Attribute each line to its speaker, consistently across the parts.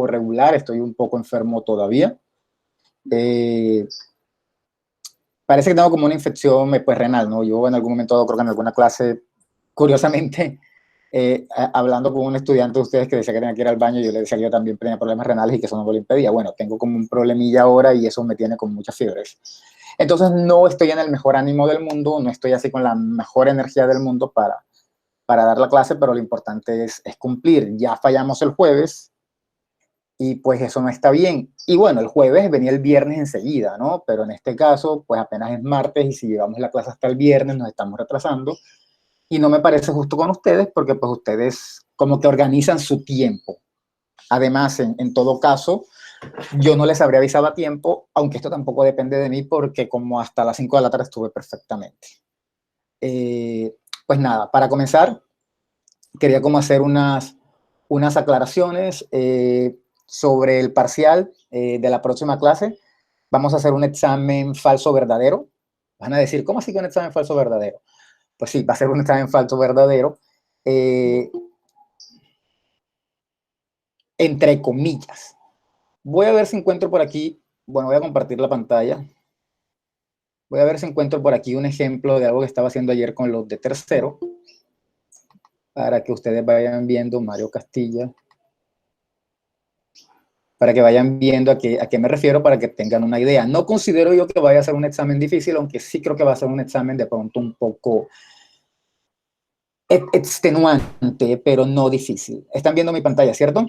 Speaker 1: regular, estoy un poco enfermo todavía. Parece que tengo como una infección pues, renal, ¿no? Yo en algún momento, creo que en alguna clase, curiosamente, hablando con un estudiante de ustedes que decía que tenía que ir al baño, yo le decía que yo también tenía problemas renales y que eso no me lo impedía. Bueno, tengo como un problemilla ahora y eso me tiene con muchas fiebres. Entonces no estoy en el mejor ánimo del mundo, no estoy así con la mejor energía del mundo para dar la clase, pero lo importante es cumplir. Ya fallamos el jueves y pues eso no está bien. Y bueno, el jueves venía el viernes enseguida, ¿no? Pero en este caso, pues apenas es martes y si llevamos la clase hasta el viernes nos estamos retrasando y no me parece justo con ustedes porque pues ustedes como que organizan su tiempo. Además, en todo caso, yo no les habría avisado a tiempo, aunque esto tampoco depende de mí porque como hasta las 5 de la tarde estuve perfectamente. Pues nada, para comenzar, quería como hacer unas aclaraciones sobre el parcial de la próxima clase. Vamos a hacer un examen falso-verdadero. Van a decir, ¿cómo así que un examen falso-verdadero? Pues sí, va a ser un examen falso-verdadero. Entre comillas. Voy a ver si encuentro por aquí, bueno, voy a compartir la pantalla. Voy a ver si encuentro por aquí un ejemplo de algo que estaba haciendo ayer con los de tercero, para que ustedes vayan viendo, Mario Castilla, para que vayan viendo a qué me refiero, para que tengan una idea. No considero yo que vaya a ser un examen difícil, aunque sí creo que va a ser un examen de pronto un poco extenuante, pero no difícil. Están viendo mi pantalla, ¿cierto?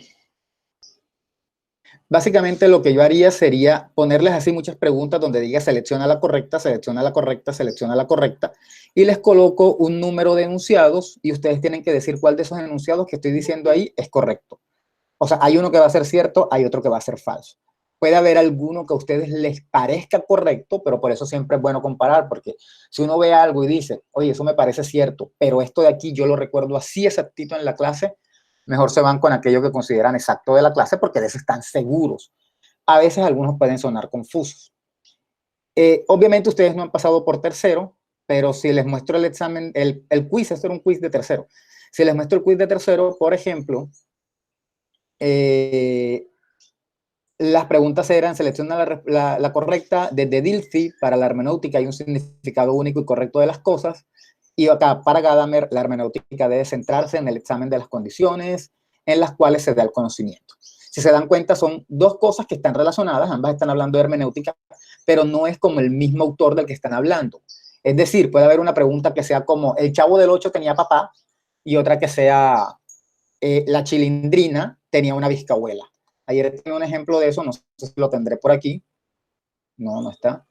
Speaker 1: Básicamente lo que yo haría sería ponerles así muchas preguntas donde diga selecciona la correcta, selecciona la correcta, selecciona la correcta, y les coloco un número de enunciados y ustedes tienen que decir cuál de esos enunciados que estoy diciendo ahí es correcto. O sea, hay uno que va a ser cierto, hay otro que va a ser falso. Puede haber alguno que a ustedes les parezca correcto, pero por eso siempre es bueno comparar, porque si uno ve algo y dice, oye, eso me parece cierto, pero esto de aquí yo lo recuerdo así exactito en la clase, mejor se van con aquello que consideran exacto de la clase porque de eso están seguros. A veces algunos pueden sonar confusos. Obviamente ustedes no han pasado por tercero, pero si les muestro el examen, el quiz, esto era un quiz de tercero. Si les muestro el quiz de tercero, por ejemplo, las preguntas eran, selecciona la correcta, desde Dilthey para la hermenéutica hay un significado único y correcto de las cosas, y acá para Gadamer la hermenéutica debe centrarse en el examen de las condiciones en las cuales se da el conocimiento. Si se dan cuenta, son dos cosas que están relacionadas, ambas están hablando de hermenéutica, pero no es como el mismo autor del que están hablando. Es decir, puede haber una pregunta que sea como, el Chavo del Ocho tenía papá, y otra que sea, la Chilindrina tenía una bisabuela. Ayer tenía un ejemplo de eso, no sé si lo tendré por aquí. No, no está.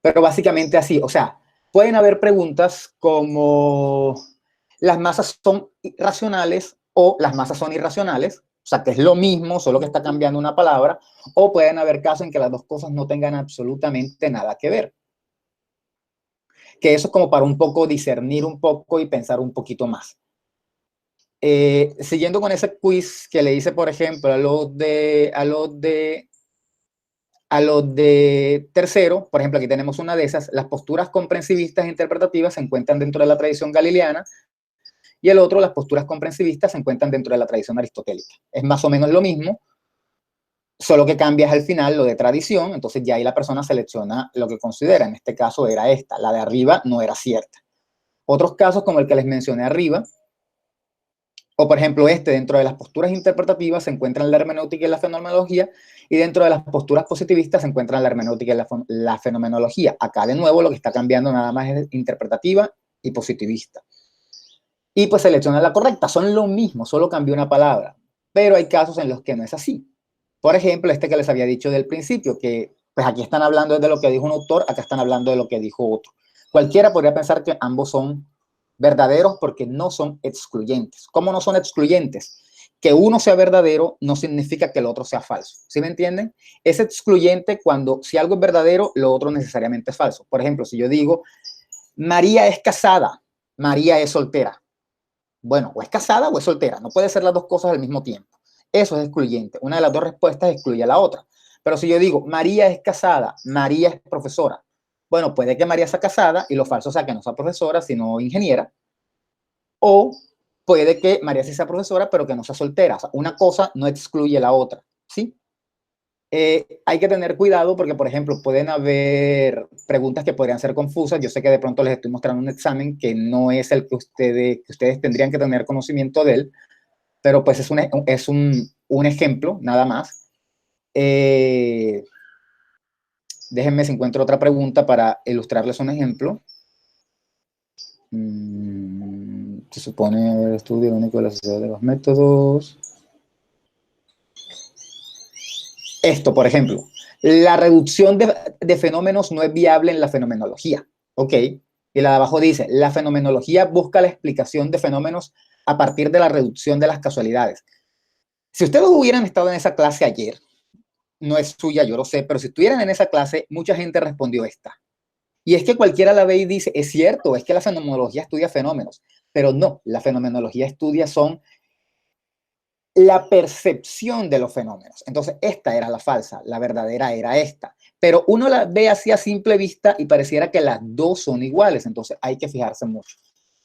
Speaker 1: Pero básicamente así, o sea, pueden haber preguntas como las masas son racionales o las masas son irracionales, o sea, que es lo mismo, solo que está cambiando una palabra, o pueden haber casos en que las dos cosas no tengan absolutamente nada que ver. Que eso es como para un poco discernir un poco y pensar un poquito más. Siguiendo con ese quiz que le hice, por ejemplo, a los de tercero, por ejemplo, aquí tenemos una de esas, las posturas comprensivistas e interpretativas se encuentran dentro de la tradición galileana, y el otro, las posturas comprensivistas, se encuentran dentro de la tradición aristotélica. Es más o menos lo mismo, solo que cambias al final lo de tradición, entonces ya ahí la persona selecciona lo que considera. En este caso era esta, la de arriba no era cierta. Otros casos, como el que les mencioné arriba, o por ejemplo dentro de las posturas interpretativas se encuentran la hermenéutica y la fenomenología, y dentro de las posturas positivistas se encuentran la hermenéutica y la fenomenología. Acá de nuevo lo que está cambiando nada más es interpretativa y positivista. Y pues selecciona la correcta, son lo mismo, solo cambió una palabra, pero hay casos en los que no es así. Por ejemplo, este que les había dicho del principio, que pues aquí están hablando de lo que dijo un autor, acá están hablando de lo que dijo otro. Cualquiera podría pensar que ambos son verdaderos porque no son excluyentes. ¿Cómo no son excluyentes? Que uno sea verdadero no significa que el otro sea falso. ¿Sí me entienden? Es excluyente cuando si algo es verdadero, lo otro necesariamente es falso. Por ejemplo, si yo digo, María es casada, María es soltera. Bueno, o es casada o es soltera. No puede ser las dos cosas al mismo tiempo. Eso es excluyente. Una de las dos respuestas excluye a la otra. Pero si yo digo, María es casada, María es profesora, bueno, puede que María sea casada y lo falso sea que no sea profesora, sino ingeniera. O puede que María sí sea profesora, pero que no sea soltera. O sea, una cosa no excluye la otra, ¿sí? Hay que tener cuidado porque, por ejemplo, pueden haber preguntas que podrían ser confusas. Yo sé que de pronto les estoy mostrando un examen que no es el que ustedes tendrían que tener conocimiento de él, pero pues es un ejemplo, nada más. Déjenme si encuentro otra pregunta para ilustrarles un ejemplo. Se supone el estudio único de la sociedad de los métodos. Esto, por ejemplo, la reducción de fenómenos no es viable en la fenomenología, ¿ok? Y la de abajo dice, la fenomenología busca la explicación de fenómenos a partir de la reducción de las casualidades. Si ustedes hubieran estado en esa clase ayer, no es suya, yo lo sé, pero si estuvieran en esa clase, mucha gente respondió esta. Y es que cualquiera la ve y dice, es cierto, es que la fenomenología estudia fenómenos, pero no, la fenomenología estudia son la percepción de los fenómenos. Entonces, esta era la falsa, la verdadera era esta. Pero uno la ve así a simple vista y pareciera que las dos son iguales, entonces hay que fijarse mucho.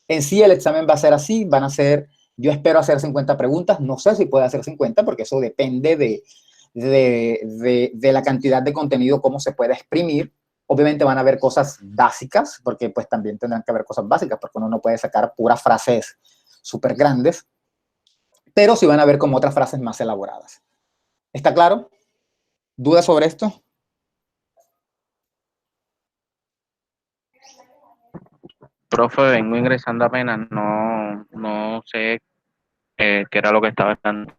Speaker 1: En sí, el examen va a ser así, van a ser, yo espero hacer 50 preguntas, no sé si puede hacer 50 porque eso depende de la cantidad de contenido, cómo se puede exprimir. Obviamente van a haber cosas básicas, porque pues también tendrán que haber cosas básicas, porque uno no puede sacar puras frases súper grandes, pero sí van a haber como otras frases más elaboradas. ¿Está claro? ¿Dudas sobre esto?
Speaker 2: Profe, vengo ingresando apenas, no sé qué era lo que estaba dando.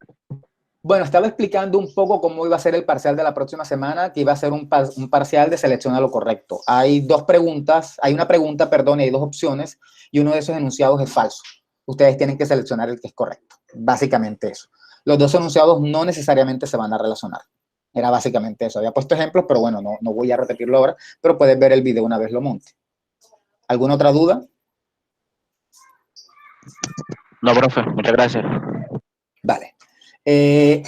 Speaker 1: Bueno, estaba explicando un poco cómo iba a ser el parcial de la próxima semana, que iba a ser un parcial de selecciona lo correcto. Hay dos preguntas, hay una pregunta, perdón, y hay dos opciones, y uno de esos enunciados es falso. Ustedes tienen que seleccionar el que es correcto. Básicamente eso. Los dos enunciados no necesariamente se van a relacionar. Era básicamente eso. Había puesto ejemplos, pero bueno, no voy a repetirlo ahora, pero puedes ver el video una vez lo monte. ¿Alguna otra duda?
Speaker 2: No, profe, muchas gracias.
Speaker 1: Vale. ¿Qué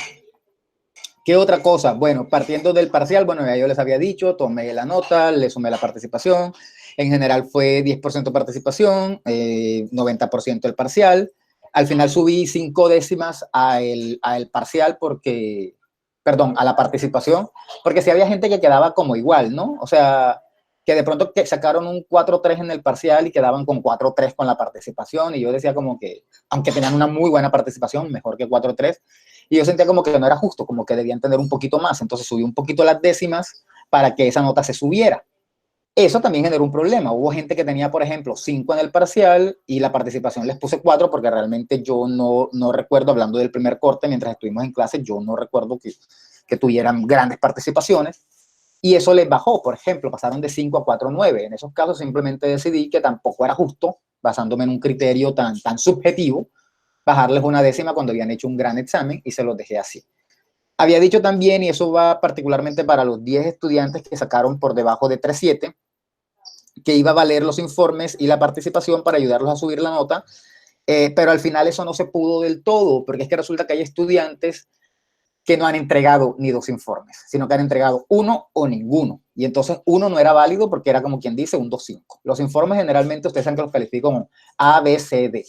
Speaker 1: otra cosa? Bueno, partiendo del parcial, bueno, ya yo les había dicho, tomé la nota, le sumé la participación. En general fue 10% participación, 90% el parcial. Al final subí 5 décimas a el parcial porque, perdón, a la participación, porque si había gente que quedaba como igual, ¿no? O sea, que de pronto que sacaron un 4.3 en el parcial y quedaban con 4.3 con la participación. Y yo decía como que, aunque tenían una muy buena participación, mejor que 4.3, y yo sentía como que no era justo, como que debían tener un poquito más. Entonces subí un poquito las décimas para que esa nota se subiera. Eso también generó un problema. Hubo gente que tenía, por ejemplo, 5 en el parcial y la participación les puse 4 porque realmente yo no recuerdo, hablando del primer corte, mientras estuvimos en clase, yo no recuerdo que tuvieran grandes participaciones. Y eso les bajó, por ejemplo, pasaron de 5 a 4.9. En esos casos simplemente decidí que tampoco era justo, basándome en un criterio tan subjetivo, bajarles una décima cuando habían hecho un gran examen y se los dejé así. Había dicho también, y eso va particularmente para los 10 estudiantes que sacaron por debajo de 3.7, que iba a valer los informes y la participación para ayudarlos a subir la nota, pero al final eso no se pudo del todo, porque es que resulta que hay estudiantes que no han entregado ni 2 informes, sino que han entregado uno o ninguno. Y entonces uno no era válido porque era como quien dice un 2.5. Los informes generalmente ustedes saben que los califican como A, B, C, D.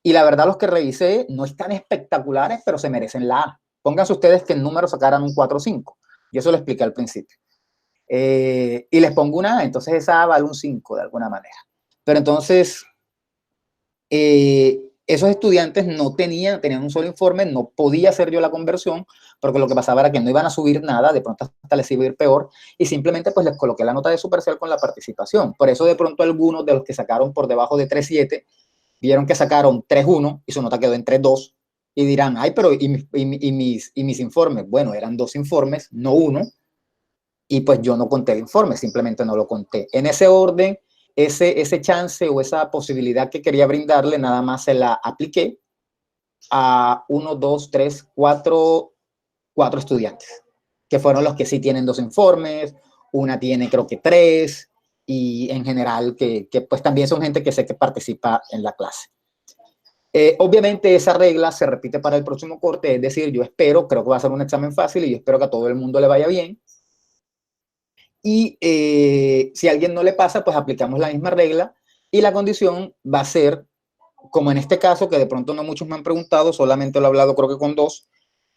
Speaker 1: Y la verdad los que revisé no están espectaculares, pero se merecen la A. Pónganse ustedes que el número sacaran un 4 o 5. Yo eso lo expliqué al principio. Y les pongo una A, entonces esa A vale un 5 de alguna manera. Pero entonces, esos estudiantes no tenían un solo informe, no podía hacer yo la conversión, porque lo que pasaba era que no iban a subir nada, de pronto hasta les iba a ir peor, y simplemente pues les coloqué la nota de su parcial con la participación. Por eso de pronto algunos de los que sacaron por debajo de 3.7 vieron que sacaron 3.1 y su nota quedó en 3.2 y dirán, ay, pero mis informes? Bueno, eran 2 informes, no uno, y pues yo no conté el informe, simplemente no lo conté. En ese orden, ese chance o esa posibilidad que quería brindarle, nada más se la apliqué a 1, 2, 3, 4 estudiantes, que fueron los que sí tienen 2 informes, una tiene creo que 3, y en general que pues también son gente que sé que participa en la clase. Obviamente esa regla se repite para el próximo corte, es decir, yo espero, creo que va a ser un examen fácil y yo espero que a todo el mundo le vaya bien. Y si a alguien no le pasa, pues aplicamos la misma regla y la condición va a ser como en este caso, que de pronto no muchos me han preguntado, solamente lo he hablado creo que con dos,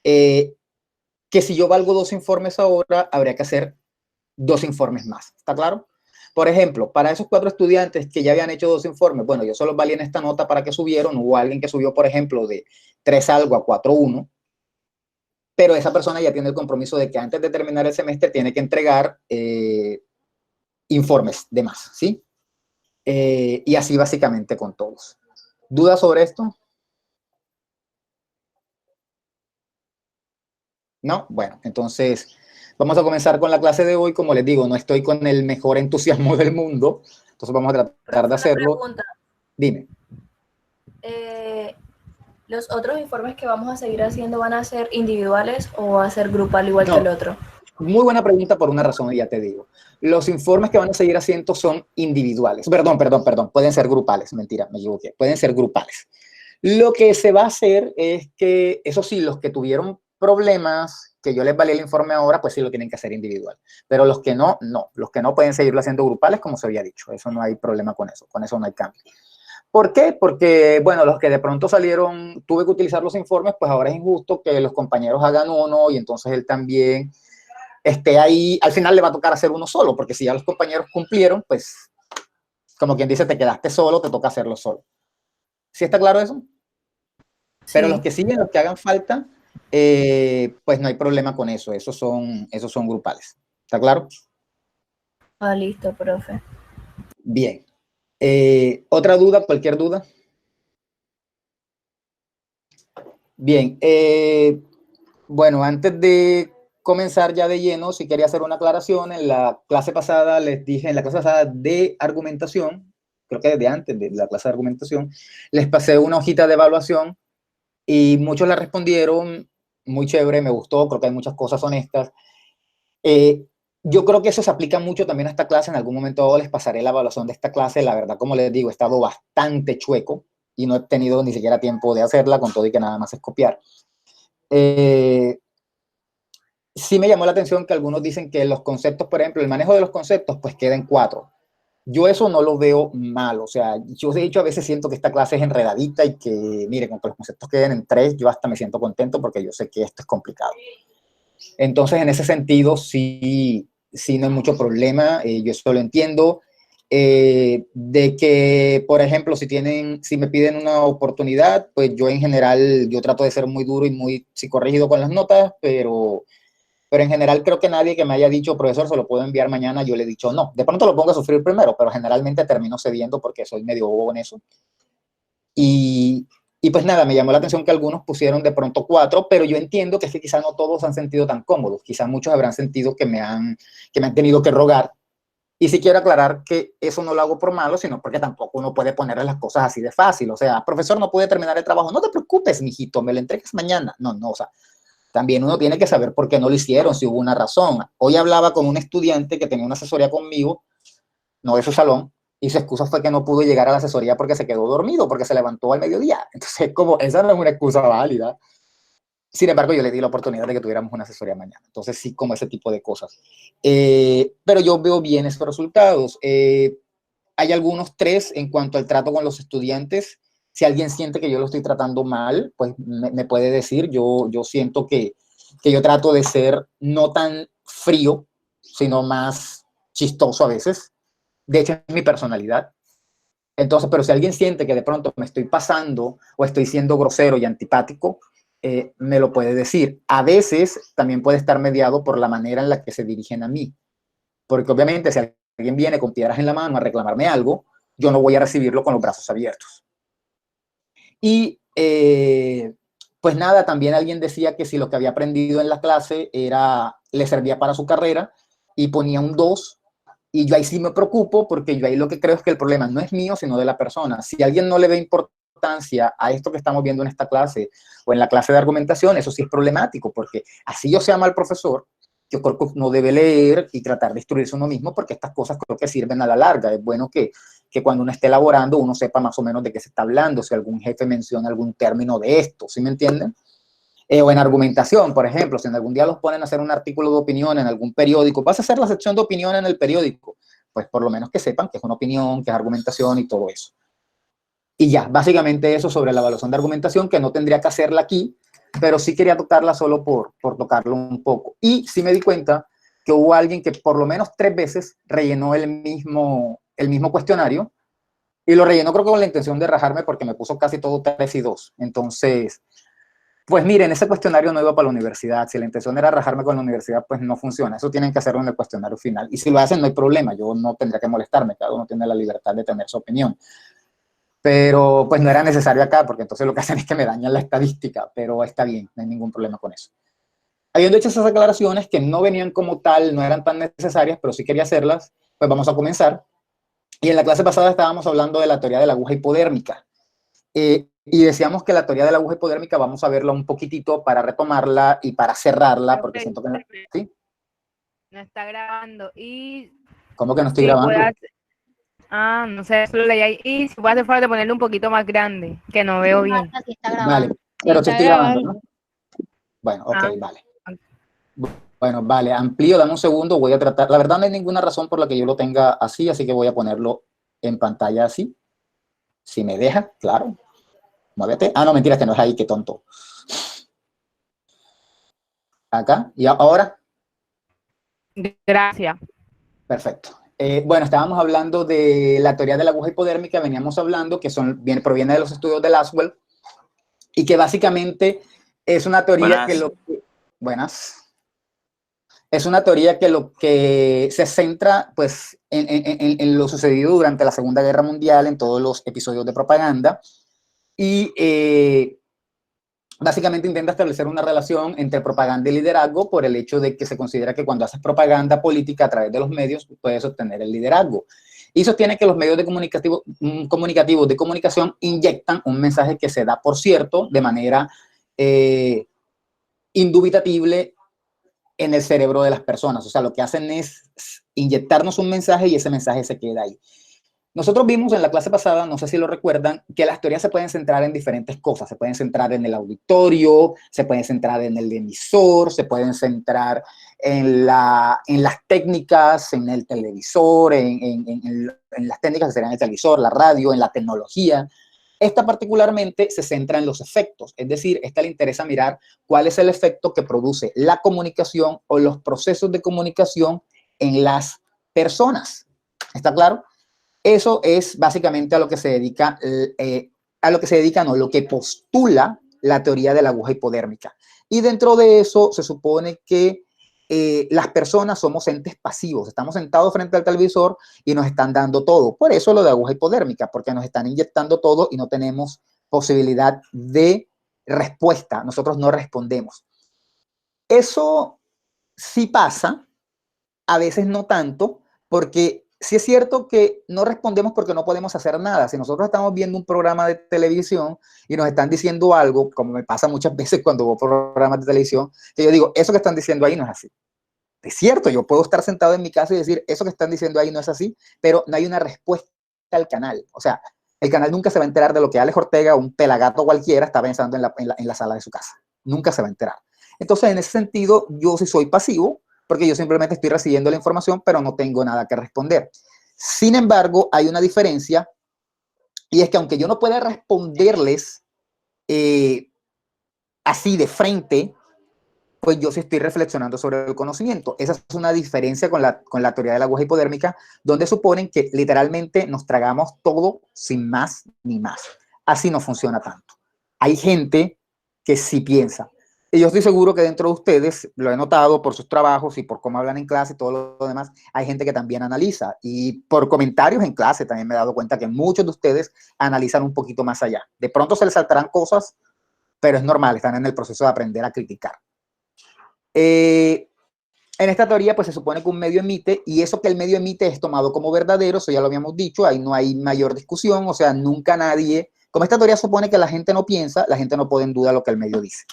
Speaker 1: que si yo valgo 2 informes ahora, habría que hacer 2 informes más, ¿está claro? Por ejemplo, para esos 4 estudiantes que ya habían hecho 2 informes, bueno, yo solo valí en esta nota para que subieron, hubo alguien que subió, por ejemplo, de 3 algo a 4.1, pero esa persona ya tiene el compromiso de que antes de terminar el semestre tiene que entregar informes de más, ¿sí? Y así básicamente con todos. ¿Dudas sobre esto? ¿No? Bueno, entonces vamos a comenzar con la clase de hoy. Como les digo, no estoy con el mejor entusiasmo del mundo, entonces vamos a tratar de hacerlo.
Speaker 3: Pregunta.
Speaker 1: Dime.
Speaker 3: ¿Los otros informes que vamos a seguir haciendo van a ser individuales o va a ser grupal igual que el otro?
Speaker 1: Muy buena pregunta por una razón, y ya te digo. Los informes que van a seguir haciendo son individuales. Perdón, pueden ser grupales. Mentira, me equivoqué. Pueden ser grupales. Lo que se va a hacer es que, eso sí, los que tuvieron problemas, que yo les valí el informe ahora, pues sí lo tienen que hacer individual. Pero los que no, no. Los que no pueden seguirlo haciendo grupales, como se había dicho. Eso no hay problema con eso. Con eso no hay cambio. ¿Por qué? Porque, bueno, los que de pronto salieron, tuve que utilizar los informes, pues ahora es injusto que los compañeros hagan uno y entonces él también esté ahí. Al final le va a tocar hacer uno solo, porque si ya los compañeros cumplieron, pues, como quien dice, te quedaste solo, te toca hacerlo solo. ¿Sí está claro eso? Sí. Pero los que siguen, los que hagan falta, pues no hay problema con eso. Esos son grupales. ¿Está claro?
Speaker 3: Ah, listo, profe.
Speaker 1: Bien. ¿Otra duda? ¿Cualquier duda? Bien. Bueno, antes de comenzar ya de lleno, sí quería hacer una aclaración. En la clase pasada les dije, en la clase pasada de argumentación, creo que desde antes de la clase de argumentación, les pasé una hojita de evaluación y muchos la respondieron muy chévere, me gustó, creo que hay muchas cosas honestas. Yo creo que eso se aplica mucho también a esta clase. En algún momento les pasaré la evaluación de esta clase. La verdad, como les digo, he estado bastante chueco y no he tenido ni siquiera tiempo de hacerla, con todo y que nada más es copiar. Sí me llamó la atención que algunos dicen que los conceptos, por ejemplo, el manejo de los conceptos, pues queda en 4. Yo eso no lo veo mal, o sea, yo de hecho a veces siento que esta clase es enredadita y que, mire, con que los conceptos queden en 3, yo hasta me siento contento porque yo sé que esto es complicado. Entonces, en ese sentido, sí no hay mucho problema, yo eso lo entiendo. De que, por ejemplo, si me piden una oportunidad, pues yo en general, yo trato de ser muy duro y muy psicorrígido con las notas, pero en general creo que nadie que me haya dicho, profesor, se lo puedo enviar mañana, yo le he dicho no. De pronto lo pongo a sufrir primero, pero generalmente termino cediendo porque soy medio bobo en eso. Y pues nada, me llamó la atención que algunos pusieron de pronto 4, pero yo entiendo que es que quizás no todos han sentido tan cómodos. Quizás muchos habrán sentido que me han tenido que rogar. Y sí quiero aclarar que eso no lo hago por malo, sino porque tampoco uno puede ponerle las cosas así de fácil. O sea, profesor, no puede terminar el trabajo. No te preocupes, mijito, me lo entregas mañana. No, o sea, también uno tiene que saber por qué no lo hicieron, si hubo una razón. Hoy hablaba con un estudiante que tenía una asesoría conmigo, no de su salón, y su excusa fue que no pudo llegar a la asesoría porque se quedó dormido, porque se levantó al mediodía. Entonces, como esa no es una excusa válida. Sin embargo, yo le di la oportunidad de que tuviéramos una asesoría mañana. Entonces, sí, como ese tipo de cosas. Pero yo veo bien esos resultados. Hay algunos 3 en cuanto al trato con los estudiantes. Si alguien siente que yo lo estoy tratando mal, pues me puede decir. Yo siento que yo trato de ser no tan frío, sino más chistoso a veces. De hecho, es mi personalidad. Entonces, pero si alguien siente que de pronto me estoy pasando o estoy siendo grosero y antipático, me lo puede decir. A veces también puede estar mediado por la manera en la que se dirigen a mí. Porque obviamente si alguien viene con piedras en la mano a reclamarme algo, yo no voy a recibirlo con los brazos abiertos. Y pues nada, también alguien decía que si lo que había aprendido en la clase le servía para su carrera y ponía un 2, y yo ahí sí me preocupo porque yo ahí lo que creo es que el problema no es mío, sino de la persona. Si alguien no le ve importancia a esto que estamos viendo en esta clase o en la clase de argumentación, eso sí es problemático, porque así yo sea mal profesor, yo creo que uno debe leer y tratar de instruirse uno mismo, porque estas cosas creo que sirven a la larga. Es bueno que cuando uno esté elaborando uno sepa más o menos de qué se está hablando, si algún jefe menciona algún término de esto, ¿sí me entienden? O en argumentación, por ejemplo, si en algún día los ponen a hacer un artículo de opinión en algún periódico, vas a hacer la sección de opinión en el periódico, pues por lo menos que sepan que es una opinión, que es argumentación y todo eso. Y ya, básicamente eso sobre la evaluación de argumentación, que no tendría que hacerla aquí, pero sí quería tocarla solo por tocarlo un poco. Y sí me di cuenta que hubo alguien que por lo menos 3 veces rellenó el mismo cuestionario, y lo rellenó creo que con la intención de rajarme porque me puso casi todo 3 y 2. Entonces, pues miren, ese cuestionario no iba para la universidad. Si la intención era rajarme con la universidad, pues no funciona. Eso tienen que hacerlo en el cuestionario final. Y si lo hacen, no hay problema. Yo no tendría que molestarme. Cada uno tiene la libertad de tener su opinión. Pero pues no era necesario acá, porque entonces lo que hacen es que me dañan la estadística. Pero está bien, no hay ningún problema con eso. Habiendo hecho esas aclaraciones que no venían como tal, no eran tan necesarias, pero sí quería hacerlas, pues vamos a comenzar. Y en la clase pasada estábamos hablando de la teoría de la aguja hipodérmica. Y decíamos que la teoría de la aguja hipodérmica vamos a verla un poquitito para retomarla y para cerrarla, porque siento que no, ¿sí?
Speaker 4: No está grabando. Y
Speaker 1: ¿Cómo que no estoy
Speaker 4: si
Speaker 1: grabando?
Speaker 4: puedas, no sé, solo leí ahí. Y si puedes hacer favor de ponerlo un poquito más grande, que no veo bien.
Speaker 5: Marta, sí está grabando.
Speaker 1: Vale, pero sí
Speaker 5: está
Speaker 1: estoy grabando,
Speaker 5: grabando.
Speaker 1: ¿no? Bueno, ok,
Speaker 4: Ah.
Speaker 1: vale. Bueno, vale, amplío, dame un segundo, voy a tratar. La verdad no hay ninguna razón por la que yo lo tenga así que voy a ponerlo en pantalla así. Si me deja, claro. Muévete. Ah, no, mentira, que no es ahí, qué tonto. Acá, y ahora.
Speaker 4: Gracias.
Speaker 1: Perfecto. Bueno, estábamos hablando de la teoría de la aguja hipodérmica, veníamos hablando que proviene de los estudios de Laswell, y que básicamente es una teoría es una teoría que lo que se centra pues en lo sucedido durante la Segunda Guerra Mundial, en todos los episodios de propaganda, y básicamente intenta establecer una relación entre propaganda y liderazgo por el hecho de que se considera que cuando haces propaganda política a través de los medios puedes obtener el liderazgo. Y sostiene que los medios comunicativos de comunicación inyectan un mensaje que se da, por cierto, de manera indubitable en el cerebro de las personas. O sea, lo que hacen es inyectarnos un mensaje y ese mensaje se queda ahí. Nosotros vimos en la clase pasada, no sé si lo recuerdan, que las teorías se pueden centrar en diferentes cosas. Se pueden centrar en el auditorio, se pueden centrar en el emisor, se pueden centrar en las técnicas, en el televisor, en las técnicas que serían el televisor, la radio, en la tecnología. Esta particularmente se centra en los efectos, es decir, esta le interesa mirar cuál es el efecto que produce la comunicación o los procesos de comunicación en las personas. ¿Está claro? Eso es básicamente a lo que se dedica, lo que postula la teoría de la aguja hipodérmica. Y dentro de eso se supone que las personas somos entes pasivos, estamos sentados frente al televisor y nos están dando todo. Por eso lo de aguja hipodérmica, porque nos están inyectando todo y no tenemos posibilidad de respuesta, nosotros no respondemos. Eso sí pasa, a veces no tanto, porque sí es cierto que no respondemos porque no podemos hacer nada. Si nosotros estamos viendo un programa de televisión y nos están diciendo algo, como me pasa muchas veces cuando veo programas de televisión, que yo digo, eso que están diciendo ahí no es así. Es cierto, yo puedo estar sentado en mi casa y decir, eso que están diciendo ahí no es así, pero no hay una respuesta al canal. O sea, el canal nunca se va a enterar de lo que Alex Ortega, un pelagato cualquiera, está pensando en la sala de su casa. Nunca se va a enterar. Entonces, en ese sentido, yo sí soy pasivo, porque yo simplemente estoy recibiendo la información, pero no tengo nada que responder. Sin embargo, hay una diferencia, y es que aunque yo no pueda responderles así de frente, pues yo sí estoy reflexionando sobre el conocimiento. Esa es una diferencia con la teoría de la aguja hipodérmica, donde suponen que literalmente nos tragamos todo sin más ni más. Así no funciona tanto. Hay gente que sí piensa. Y yo estoy seguro que dentro de ustedes, lo he notado por sus trabajos y por cómo hablan en clase y todo lo demás, hay gente que también analiza. Y por comentarios en clase también me he dado cuenta que muchos de ustedes analizan un poquito más allá. De pronto se les saltarán cosas, pero es normal, están en el proceso de aprender a criticar. En esta teoría, pues se supone que un medio emite, y eso que el medio emite es tomado como verdadero, eso ya lo habíamos dicho, ahí no hay mayor discusión, o sea, nunca nadie, como esta teoría supone que la gente no piensa, la gente no pone en duda lo que el medio dice.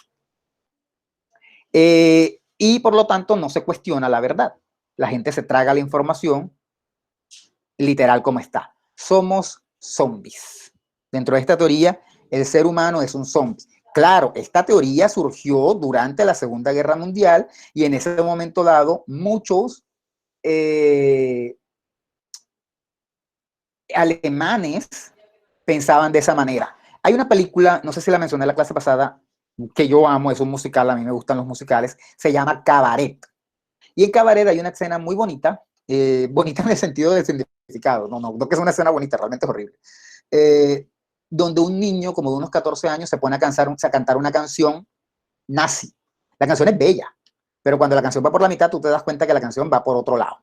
Speaker 1: Y por lo tanto no se cuestiona la verdad. La gente se traga la información literal como está. Somos zombies. Dentro de esta teoría, el ser humano es un zombie. Claro, esta teoría surgió durante la Segunda Guerra Mundial y en ese momento dado muchos alemanes pensaban de esa manera. Hay una película, no sé si la mencioné en la clase pasada, que yo amo, es un musical, a mí me gustan los musicales, se llama Cabaret. Y en Cabaret hay una escena muy bonita, bonita en el sentido del significado, no que es una escena bonita, realmente es horrible, donde un niño como de unos 14 años se pone a cantar una canción nazi. La canción es bella, pero cuando la canción va por la mitad, tú te das cuenta que la canción va por otro lado.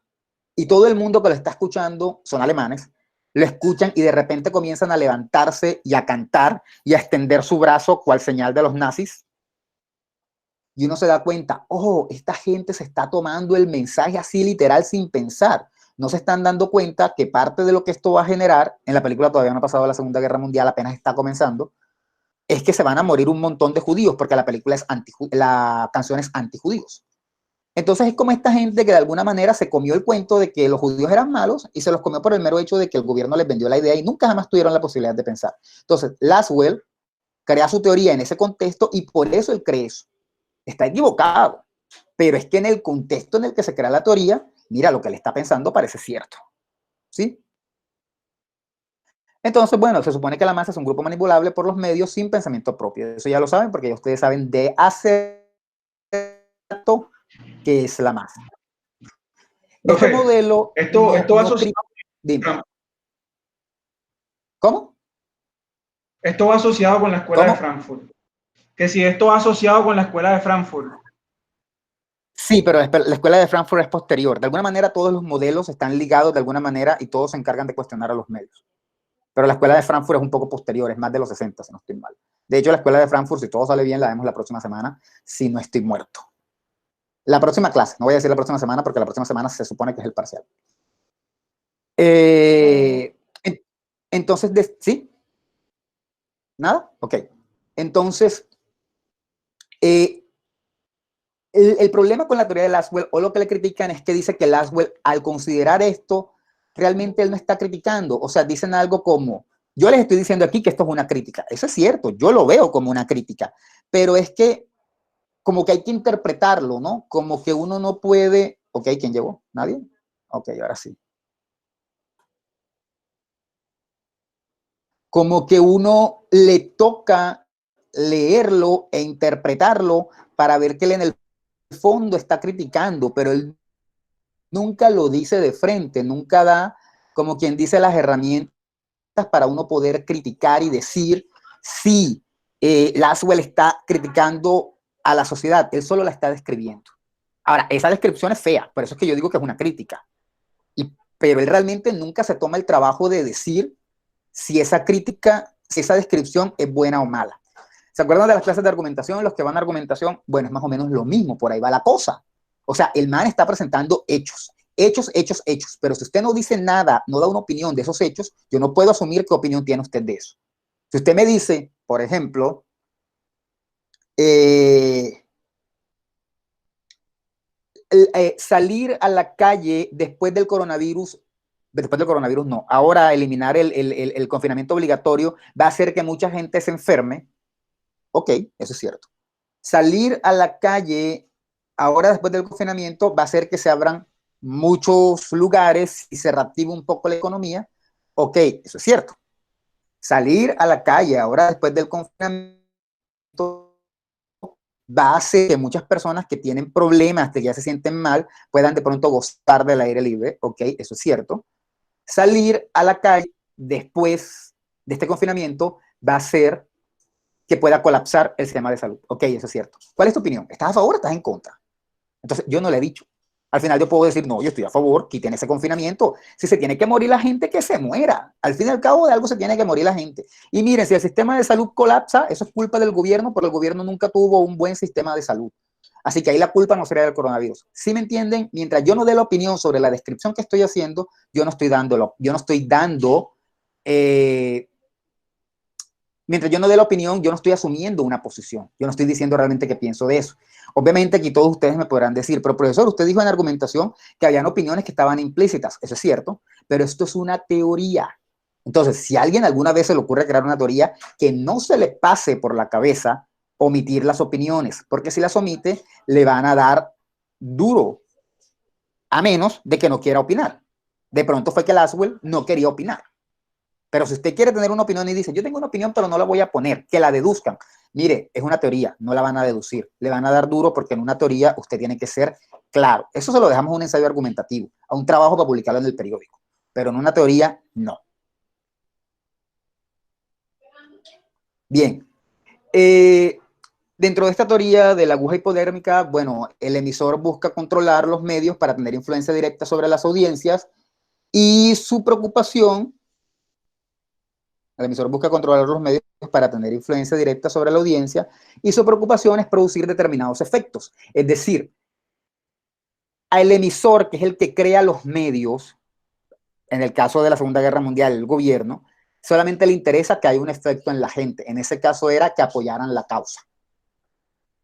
Speaker 1: Y todo el mundo que lo está escuchando, son alemanes, lo escuchan y de repente comienzan a levantarse y a cantar y a extender su brazo cual señal de los nazis. Y uno se da cuenta, oh, esta gente se está tomando el mensaje así literal sin pensar. No se están dando cuenta que parte de lo que esto va a generar, en la película todavía no ha pasado la Segunda Guerra Mundial, apenas está comenzando, es que se van a morir un montón de judíos, porque la canción es antijudíos. Entonces es como esta gente que de alguna manera se comió el cuento de que los judíos eran malos y se los comió por el mero hecho de que el gobierno les vendió la idea y nunca jamás tuvieron la posibilidad de pensar. Entonces, Laswell crea su teoría en ese contexto y por eso él cree eso. Está equivocado, pero es que en el contexto en el que se crea la teoría, mira, lo que él está pensando parece cierto. ¿Sí? Entonces, bueno, se supone que la masa es un grupo manipulable por los medios sin pensamiento propio. Eso ya lo saben porque ya ustedes saben de hace rato que es la masa.
Speaker 5: Profe,
Speaker 1: este modelo
Speaker 5: esto va asociado.
Speaker 1: Dime. ¿Cómo?
Speaker 5: Esto va asociado con la escuela
Speaker 1: ¿Cómo?
Speaker 5: de Frankfurt. Que si esto va asociado con la escuela de Frankfurt.
Speaker 1: Sí, pero la escuela de Frankfurt es posterior. De alguna manera todos los modelos están ligados de alguna manera y todos se encargan de cuestionar a los medios. Pero la escuela de Frankfurt es un poco posterior, es más de los 60, si no estoy mal. De hecho, la escuela de Frankfurt, si todo sale bien, la vemos la próxima semana, si no estoy muerto. La próxima clase, no voy a decir la próxima semana porque la próxima semana se supone que es el parcial. Entonces, ¿sí? ¿Nada? Ok. Entonces, el problema con la teoría de Laswell, o lo que le critican, es que dice que Laswell, al considerar esto, realmente él no está criticando. O sea, dicen algo como, yo les estoy diciendo aquí que esto es una crítica. Eso es cierto, yo lo veo como una crítica. Pero es que, como que hay que interpretarlo, ¿no? Como que uno no puede... Ok, ¿quién llegó? ¿Nadie? Ok, ahora sí. Como que uno le toca leerlo e interpretarlo para ver que él en el fondo está criticando, pero él nunca lo dice de frente, nunca da, como quien dice, las herramientas para uno poder criticar y decir, sí, Laswell está criticando a la sociedad, él solo la está describiendo. Ahora, esa descripción es fea, por eso es que yo digo que es una crítica, pero él realmente nunca se toma el trabajo de decir si esa crítica, si esa descripción es buena o mala. ¿Se acuerdan de las clases de argumentación? Los que van a argumentación, bueno, es más o menos lo mismo, por ahí va la cosa. O sea, el man está presentando hechos, pero si usted no dice nada, no da una opinión de esos hechos, yo no puedo asumir qué opinión tiene usted de eso. Si usted me dice, por ejemplo, salir a la calle después del coronavirus no, ahora eliminar el confinamiento obligatorio va a hacer que mucha gente se enferme. Ok, eso es cierto. Salir a la calle ahora después del confinamiento va a hacer que se abran muchos lugares y se reactive un poco la economía. Ok, eso es cierto. Salir a la calle ahora después del confinamiento va a hacer que muchas personas que tienen problemas, que ya se sienten mal, puedan de pronto gozar del aire libre. Ok, eso es cierto. Salir a la calle después de este confinamiento va a hacer que pueda colapsar el sistema de salud. Ok, eso es cierto. ¿Cuál es tu opinión? ¿Estás a favor o estás en contra? Entonces, yo no le he dicho. Al final yo puedo decir, no, yo estoy a favor, quiten ese confinamiento. Si se tiene que morir la gente, que se muera. Al fin y al cabo de algo se tiene que morir la gente. Y miren, si el sistema de salud colapsa, eso es culpa del gobierno, porque el gobierno nunca tuvo un buen sistema de salud. Así que ahí la culpa no sería del coronavirus. ¿Sí me entienden? Mientras yo no dé la opinión sobre la descripción que estoy haciendo, yo no estoy dando, mientras yo no dé la opinión, yo no estoy asumiendo una posición. Yo no estoy diciendo realmente qué pienso de eso. Obviamente aquí todos ustedes me podrán decir, pero profesor, usted dijo en argumentación que habían opiniones que estaban implícitas. Eso es cierto, pero esto es una teoría. Entonces, si a alguien alguna vez se le ocurre crear una teoría, que no se le pase por la cabeza omitir las opiniones, porque si las omite, le van a dar duro, a menos de que no quiera opinar. De pronto fue que Laswell no quería opinar, Pero si usted quiere tener una opinión y dice, yo tengo una opinión, pero no la voy a poner, que la deduzcan. Mire, es una teoría, no la van a deducir. Le van a dar duro porque en una teoría usted tiene que ser claro. Eso se lo dejamos a un ensayo argumentativo, a un trabajo para publicarlo en el periódico. Pero en una teoría, no. Bien. Dentro de esta teoría de la aguja hipodérmica, bueno, el emisor busca controlar los medios para tener influencia directa sobre las audiencias y su preocupación, el emisor busca controlar los medios para tener influencia directa sobre la audiencia y su preocupación es producir determinados efectos. Es decir, al emisor, que es el que crea los medios, en el caso de la Segunda Guerra Mundial, el gobierno, solamente le interesa que haya un efecto en la gente. En ese caso era que apoyaran la causa.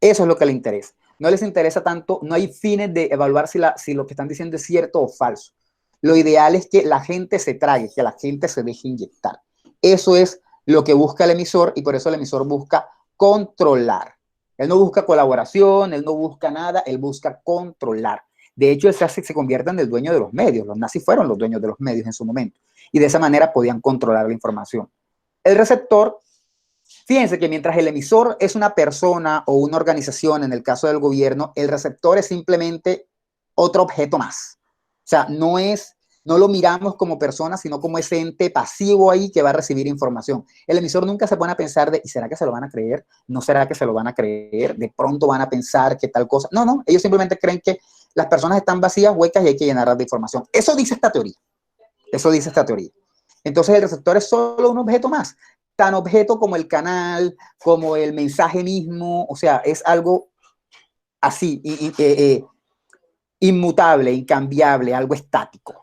Speaker 1: Eso es lo que le interesa. No les interesa tanto, no hay fines de evaluar si lo que están diciendo es cierto o falso. Lo ideal es que la gente se trague, que la gente se deje inyectar. Eso es lo que busca el emisor y por eso el emisor busca controlar. Él no busca colaboración, él no busca nada, él busca controlar. De hecho, él se convierte en el dueño de los medios. Los nazis fueron los dueños de los medios en su momento y de esa manera podían controlar la información. El receptor, fíjense que mientras el emisor es una persona o una organización, en el caso del gobierno, el receptor es simplemente otro objeto más. O sea, no lo miramos como persona, sino como ese ente pasivo ahí que va a recibir información. El emisor nunca se pone a pensar de, ¿y será que se lo van a creer? ¿No será que se lo van a creer? ¿De pronto van a pensar que tal cosa? No, no, ellos simplemente creen que las personas están vacías, huecas y hay que llenarlas de información. Eso dice esta teoría. Eso dice esta teoría. Entonces el receptor es solo un objeto más. Tan objeto como el canal, como el mensaje mismo, o sea, es algo así, inmutable, incambiable, algo estático.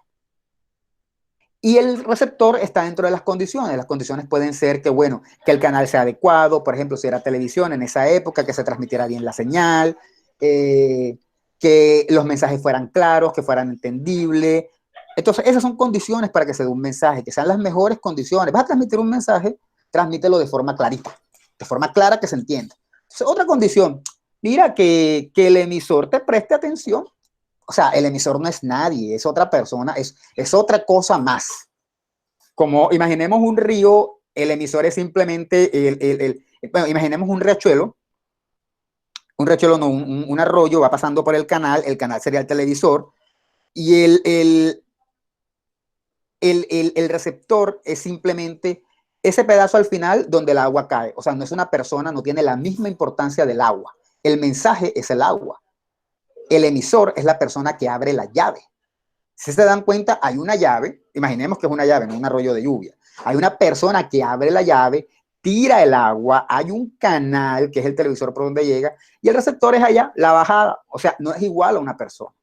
Speaker 1: Y el receptor está dentro de las condiciones. Las condiciones pueden ser que, bueno, que el canal sea adecuado, por ejemplo, si era televisión en esa época, que se transmitiera bien la señal, que los mensajes fueran claros, que fueran entendibles. Entonces, esas son condiciones para que se dé un mensaje, que sean las mejores condiciones. Vas a transmitir un mensaje, transmítelo de forma clarita, de forma clara que se entienda. Entonces, otra condición, mira, que el emisor te preste atención. O sea, el emisor no es nadie, es otra persona, es otra cosa más. Como imaginemos un río, el emisor es simplemente, bueno, imaginemos un riachuelo no, un arroyo va pasando por el canal sería el televisor, y el receptor es simplemente ese pedazo al final donde el agua cae. O sea, no es una persona, no tiene la misma importancia del agua. El mensaje es el agua. El emisor es la persona que abre la llave. Si se dan cuenta, hay una llave, imaginemos que es una llave, no un arroyo de lluvia. Hay una persona que abre la llave, tira el agua, hay un canal, que es el televisor por donde llega, y el receptor es allá, la bajada. O sea, no es igual a una persona.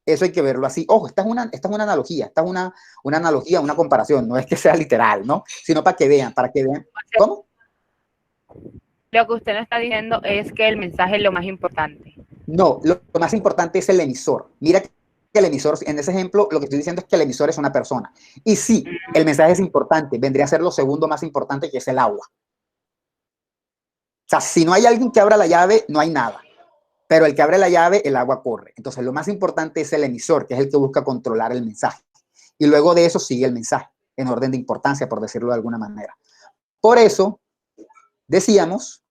Speaker 1: Eso hay que verlo así. Ojo, esta es una analogía, esta es una analogía, una comparación, no es que sea literal, ¿no? Sino para que vean. ¿Cómo?
Speaker 4: Lo que usted nos está diciendo es que el mensaje es lo más importante.
Speaker 1: No, lo más importante es el emisor. Mira que el emisor, en ese ejemplo, lo que estoy diciendo es que el emisor es una persona. Y sí, el mensaje es importante, vendría a ser lo segundo más importante, que es el agua. O sea, si no hay alguien que abra la llave, no hay nada. Pero el que abre la llave, el agua corre. Entonces, lo más importante es el emisor, que es el que busca controlar el mensaje. Y luego de eso sigue el mensaje, en orden de importancia, por decirlo de alguna manera. Por eso, decíamos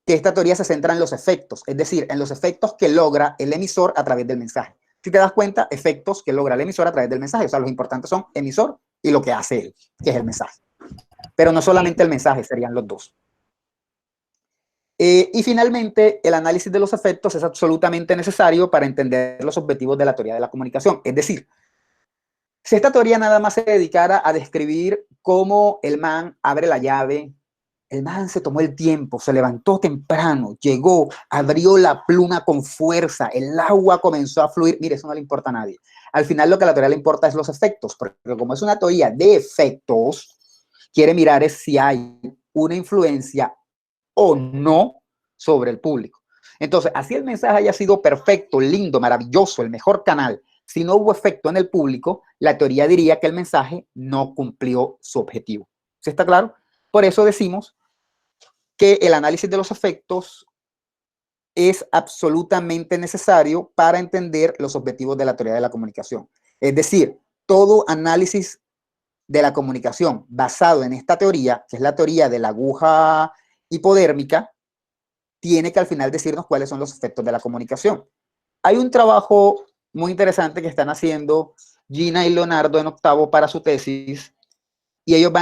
Speaker 1: que esta teoría se centra en los efectos, es decir, en los efectos que logra el emisor a través del mensaje. Si te das cuenta, efectos que logra el emisor a través del mensaje. O sea, los importantes son emisor y lo que hace él, que es el mensaje. Pero no solamente el mensaje, serían los dos. Y finalmente, el análisis de los efectos es absolutamente necesario para entender los objetivos de la teoría de la comunicación. Es decir, si esta teoría nada más se dedicara a describir cómo el man abre la llave, el man se tomó el tiempo, se levantó temprano, llegó, abrió la pluma con fuerza, el agua comenzó a fluir. Mire, eso no le importa a nadie. Al final lo que a la teoría le importa es los efectos, porque como es una teoría de efectos, quiere mirar es si hay una influencia o no sobre el público. Entonces, así el mensaje haya sido perfecto, lindo, maravilloso, el mejor canal, si no hubo efecto en el público, la teoría diría que el mensaje no cumplió su objetivo. ¿Sí está claro? Por eso decimos que el análisis de los efectos es absolutamente necesario para entender los objetivos de la teoría de la comunicación. Es decir, todo análisis de la comunicación basado en esta teoría, que es la teoría de la aguja hipodérmica, tiene que al final decirnos cuáles son los efectos de la comunicación. Hay un trabajo muy interesante que están haciendo Gina y Leonardo en octavo para su tesis, y ellos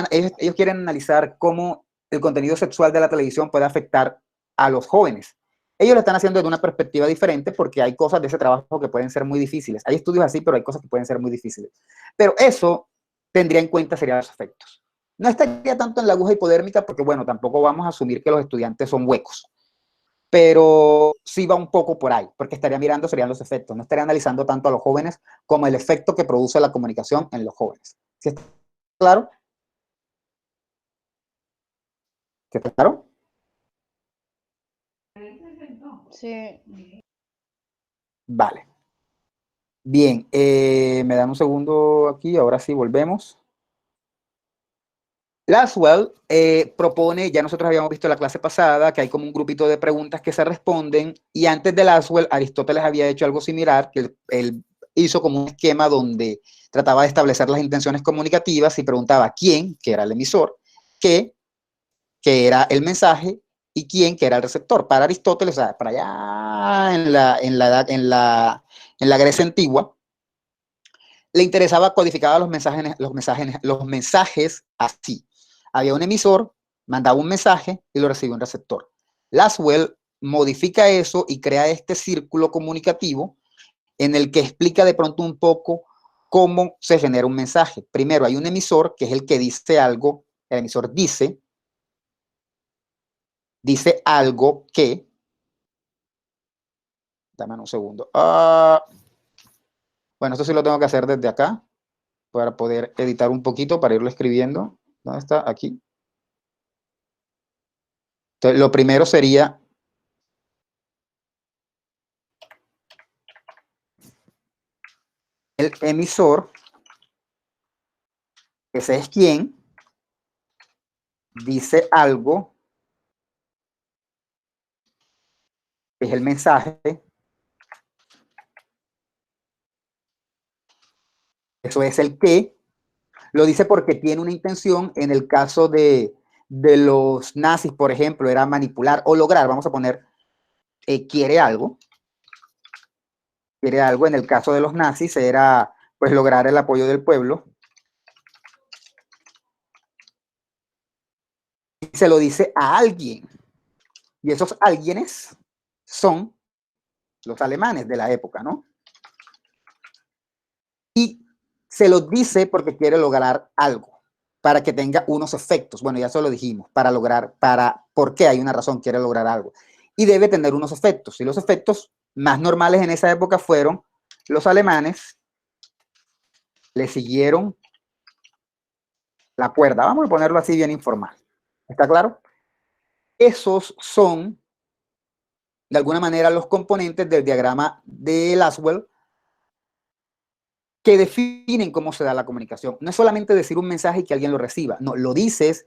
Speaker 1: quieren analizar cómo el contenido sexual de la televisión puede afectar a los jóvenes. Ellos lo están haciendo desde una perspectiva diferente porque hay cosas de ese trabajo que pueden ser muy difíciles. Hay estudios así, pero hay cosas que pueden ser muy difíciles. Pero eso tendría en cuenta serían los efectos. No estaría tanto en la aguja hipodérmica porque, bueno, tampoco vamos a asumir que los estudiantes son huecos. Pero sí va un poco por ahí, porque estaría mirando serían los efectos. No estaría analizando tanto a los jóvenes como el efecto que produce la comunicación en los jóvenes. ¿Sí está claro? ¿Sí está claro?
Speaker 6: Sí.
Speaker 1: Vale. Bien, me dan un segundo aquí, ahora sí volvemos. Lasswell propone, ya nosotros habíamos visto en la clase pasada, que hay como un grupito de preguntas que se responden, y antes de Lasswell, Aristóteles había hecho algo similar, que él hizo como un esquema donde trataba de establecer las intenciones comunicativas y preguntaba quién, que era el emisor, qué, que era el mensaje, y quién, que era el receptor. Para Aristóteles, o sea, para allá en la Grecia antigua, le interesaba codificar los mensajes así. Había un emisor, mandaba un mensaje y lo recibía un receptor. Lasswell modifica eso y crea este círculo comunicativo en el que explica de pronto un poco cómo se genera un mensaje. Primero hay un emisor, que es el que dice algo. El emisor dice algo que... Dame un segundo. Bueno, esto sí lo tengo que hacer desde acá para poder editar un poquito, para irlo escribiendo. ¿Dónde está? Aquí. Entonces, lo primero sería el emisor, ese es quien dice algo, que es el mensaje. Eso es el que. Lo dice porque tiene una intención. En el caso de los nazis, por ejemplo, era manipular o lograr, vamos a poner, quiere algo. Quiere algo. En el caso de los nazis era, pues, lograr el apoyo del pueblo. Y se lo dice a alguien. Y esos alguienes son los alemanes de la época, ¿no? Y se lo dice porque quiere lograr algo, para que tenga unos efectos. Bueno, ya eso lo dijimos, ¿por qué hay una razón? Quiere lograr algo. Y debe tener unos efectos. Y los efectos más normales en esa época fueron los alemanes le siguieron la cuerda. Vamos a ponerlo así bien informal. ¿Está claro? Esos son, de alguna manera, los componentes del diagrama de Lasswell que definen cómo se da la comunicación. No es solamente decir un mensaje y que alguien lo reciba. No, lo dices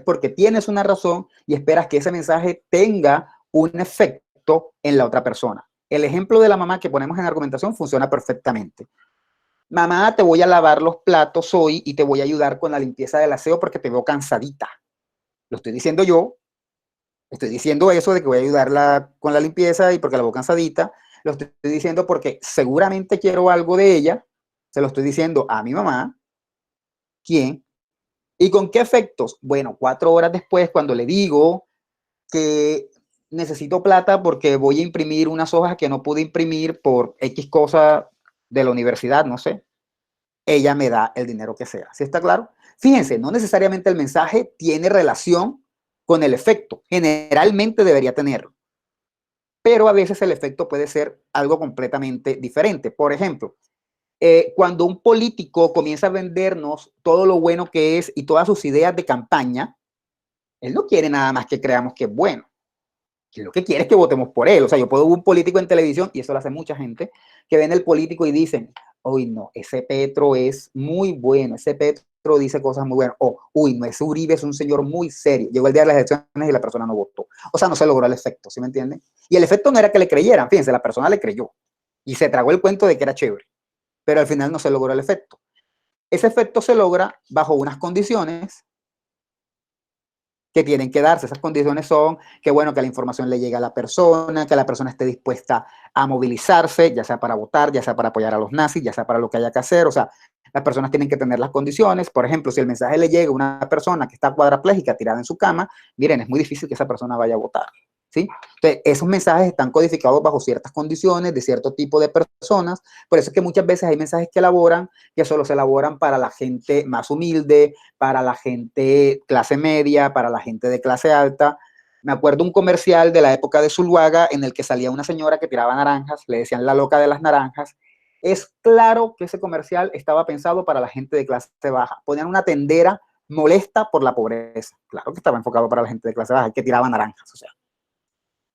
Speaker 1: porque tienes una razón y esperas que ese mensaje tenga un efecto en la otra persona. El ejemplo de la mamá que ponemos en argumentación funciona perfectamente. Mamá, te voy a lavar los platos hoy y te voy a ayudar con la limpieza del aseo porque te veo cansadita. Lo estoy diciendo yo. Estoy diciendo eso de que voy a ayudarla con la limpieza y porque la veo cansadita. Lo estoy diciendo porque seguramente quiero algo de ella. Se lo estoy diciendo a mi mamá. ¿Quién? ¿Y con qué efectos? Bueno, 4 horas después, cuando le digo que necesito plata porque voy a imprimir unas hojas que no pude imprimir por X cosa de la universidad, no sé, ella me da el dinero que sea. ¿Sí está claro? Fíjense, no necesariamente el mensaje tiene relación con el efecto. Generalmente debería tenerlo. Pero a veces el efecto puede ser algo completamente diferente. Por ejemplo, cuando un político comienza a vendernos todo lo bueno que es y todas sus ideas de campaña, él no quiere nada más que creamos que es bueno. Lo que quiere es que votemos por él. O sea, yo puedo ver un político en televisión, y eso lo hace mucha gente, que ven el político y dicen, uy, no, ese Petro es muy bueno, ese Petro dice cosas muy buenas, o, uy, no, ese Uribe es un señor muy serio. Llegó el día de las elecciones y la persona no votó. O sea, no se logró el efecto, ¿sí me entienden? Y el efecto no era que le creyeran, fíjense, la persona le creyó y se tragó el cuento de que era chévere, pero al final no se logró el efecto. Ese efecto se logra bajo unas condiciones que tienen que darse. Esas condiciones son que, bueno, que la información le llegue a la persona, que la persona esté dispuesta a movilizarse, ya sea para votar, ya sea para apoyar a los nazis, ya sea para lo que haya que hacer. O sea, las personas tienen que tener las condiciones. Por ejemplo, si el mensaje le llega a una persona que está cuadraplégica tirada en su cama, miren, es muy difícil que esa persona vaya a votar, ¿sí? Entonces, esos mensajes están codificados bajo ciertas condiciones de cierto tipo de personas. Por eso es que muchas veces hay mensajes que elaboran que solo se elaboran para la gente más humilde, para la gente clase media, para la gente de clase alta. Me acuerdo un comercial de la época de Zuluaga en el que salía una señora que tiraba naranjas, le decían la loca de las naranjas. Es claro que ese comercial estaba pensado para la gente de clase baja. Ponían una tendera molesta por la pobreza. Claro que estaba enfocado para la gente de clase baja, que tiraba naranjas, o sea.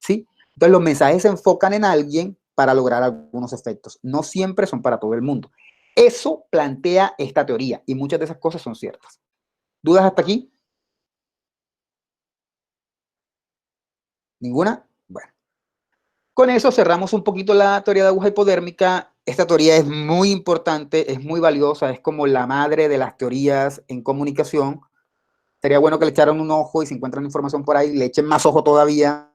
Speaker 1: ¿Sí? Entonces los mensajes se enfocan en alguien para lograr algunos efectos. No siempre son para todo el mundo. Eso plantea esta teoría y muchas de esas cosas son ciertas. ¿Dudas hasta aquí? ¿Ninguna? Bueno. Con eso cerramos un poquito la teoría de aguja hipodérmica. Esta teoría es muy importante, es muy valiosa, es como la madre de las teorías en comunicación. Sería bueno que le echaran un ojo y si encuentran información por ahí, le echen más ojo todavía,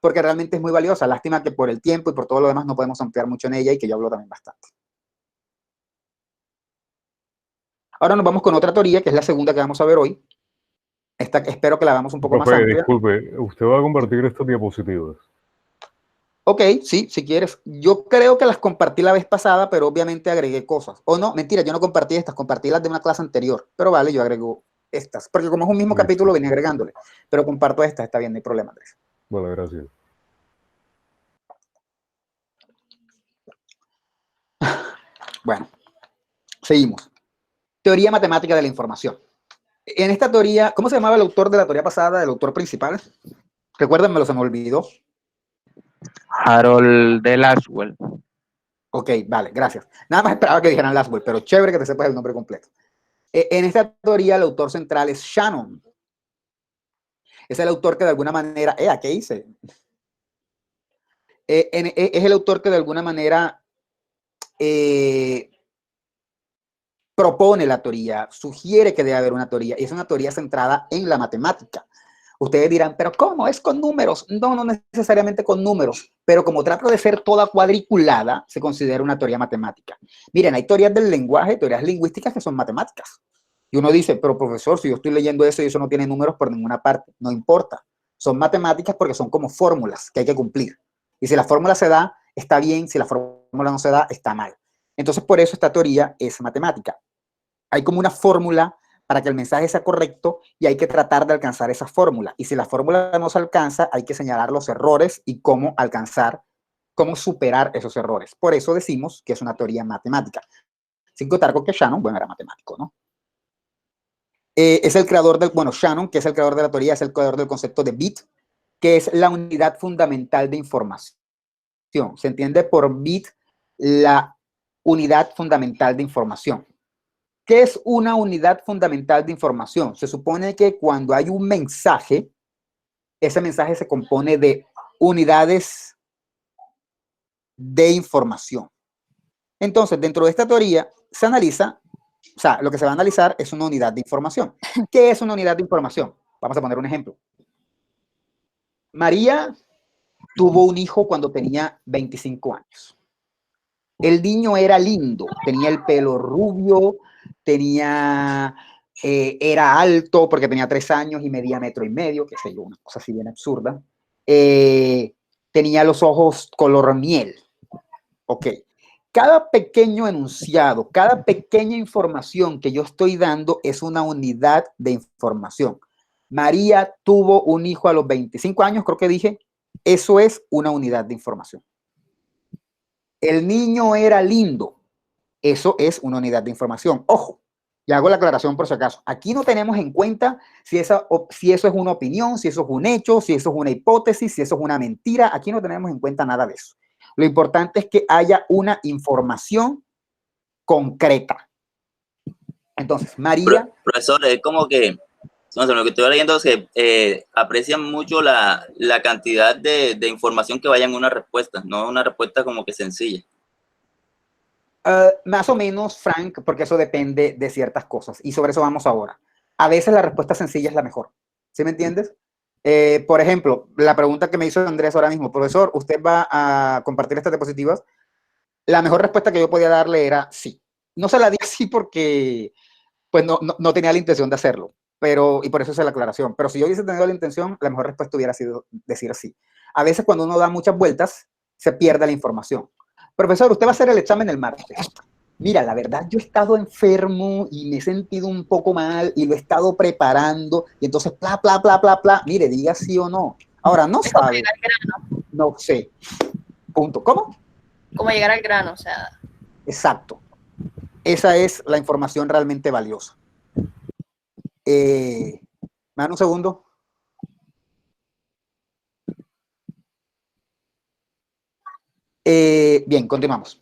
Speaker 1: porque realmente es muy valiosa. Lástima que por el tiempo y por todo lo demás no podemos ampliar mucho en ella y que yo hablo también bastante. Ahora nos vamos con otra teoría, que es la segunda que vamos a ver hoy. Esta espero que la hagamos un poco más amplia.
Speaker 7: Disculpe, ¿usted va a compartir estas diapositivas?
Speaker 1: Ok, sí, si quieres. Yo creo que las compartí la vez pasada, pero obviamente agregué cosas. O no, mentira, yo no compartí estas, compartí las de una clase anterior. Pero vale, yo agrego estas, porque como es un mismo capítulo, venía agregándole. Pero comparto estas, está bien, no hay problema, Andrés.
Speaker 7: Vale, gracias.
Speaker 1: Bueno, seguimos. Teoría matemática de la información. En esta teoría, ¿cómo se llamaba el autor de la teoría pasada, el autor principal? Recuérdenmelo, se me olvidó.
Speaker 2: Harold de Lasswell.
Speaker 1: Ok, vale, gracias. Nada más esperaba que dijeran Lasswell, pero chévere que te sepas el nombre completo. En esta teoría, el autor central es Shannon. Es el autor que de alguna manera... ¿qué hice? Es el autor que de alguna manera propone la teoría, sugiere que debe haber una teoría, y es una teoría centrada en la matemática. Ustedes dirán, ¿pero cómo? ¿Es con números? No, no necesariamente con números, pero como trata de ser toda cuadriculada, se considera una teoría matemática. Miren, hay teorías del lenguaje, teorías lingüísticas que son matemáticas. Y uno dice, pero profesor, si yo estoy leyendo eso y eso no tiene números por ninguna parte, no importa. Son matemáticas porque son como fórmulas que hay que cumplir. Y si la fórmula se da, está bien, si la fórmula no se da, está mal. Entonces, por eso esta teoría es matemática. Hay como una fórmula para que el mensaje sea correcto y hay que tratar de alcanzar esa fórmula. Y si la fórmula no se alcanza, hay que señalar los errores y cómo alcanzar, cómo superar esos errores. Por eso decimos que es una teoría matemática. Sin contar con que Shannon, bueno, era matemático, ¿no? Es el creador del, bueno, Shannon, que es el creador de la teoría, es el creador del concepto de bit, que es la unidad fundamental de información. Se entiende por bit la unidad fundamental de información. ¿Qué es una unidad fundamental de información? Se supone que cuando hay un mensaje, ese mensaje se compone de unidades de información. Entonces, dentro de esta teoría se analiza, o sea, lo que se va a analizar es una unidad de información. ¿Qué es una unidad de información? Vamos a poner un ejemplo. María tuvo un hijo cuando tenía 25 años. El niño era lindo, tenía el pelo rubio, era alto porque tenía 3 años y medía 1,5 metros, qué sé yo, una cosa así bien absurda. Tenía los ojos color miel. Ok. Cada pequeño enunciado, cada pequeña información que yo estoy dando es una unidad de información. María tuvo un hijo a los 25 años, creo que dije, eso es una unidad de información. El niño era lindo. Eso es una unidad de información. Ojo, y hago la aclaración por si acaso. Aquí no tenemos en cuenta si eso es una opinión, si eso es un hecho, si eso es una hipótesis, si eso es una mentira. Aquí no tenemos en cuenta nada de eso. Lo importante es que haya una información concreta. Entonces, María...
Speaker 8: Profesor, es como que, no sé, lo que estoy leyendo es que aprecian mucho la cantidad de información que vaya en una respuesta, no una respuesta como que sencilla.
Speaker 1: Más o menos, Frank, porque eso depende de ciertas cosas. Y sobre eso vamos ahora. A veces la respuesta sencilla es la mejor. ¿Sí me entiendes? Por ejemplo, la pregunta que me hizo Andrés ahora mismo, profesor, ¿usted va a compartir estas diapositivas? La mejor respuesta que yo podía darle era sí. No se la di así porque pues no tenía la intención de hacerlo, y por eso es la aclaración. Pero si yo hubiese tenido la intención, la mejor respuesta hubiera sido decir sí. A veces cuando uno da muchas vueltas, se pierde la información. Profesor, usted va a hacer el examen el martes. Mira, la verdad, yo he estado enfermo y me he sentido un poco mal y lo he estado preparando y entonces, bla, bla, bla, bla, bla. Mire, diga sí o no. Ahora, no sabe. No sé. Punto. ¿Cómo?
Speaker 3: Como llegar al grano, o sea.
Speaker 1: Exacto. Esa es la información realmente valiosa. ¿Me dan un segundo? Bien, continuamos.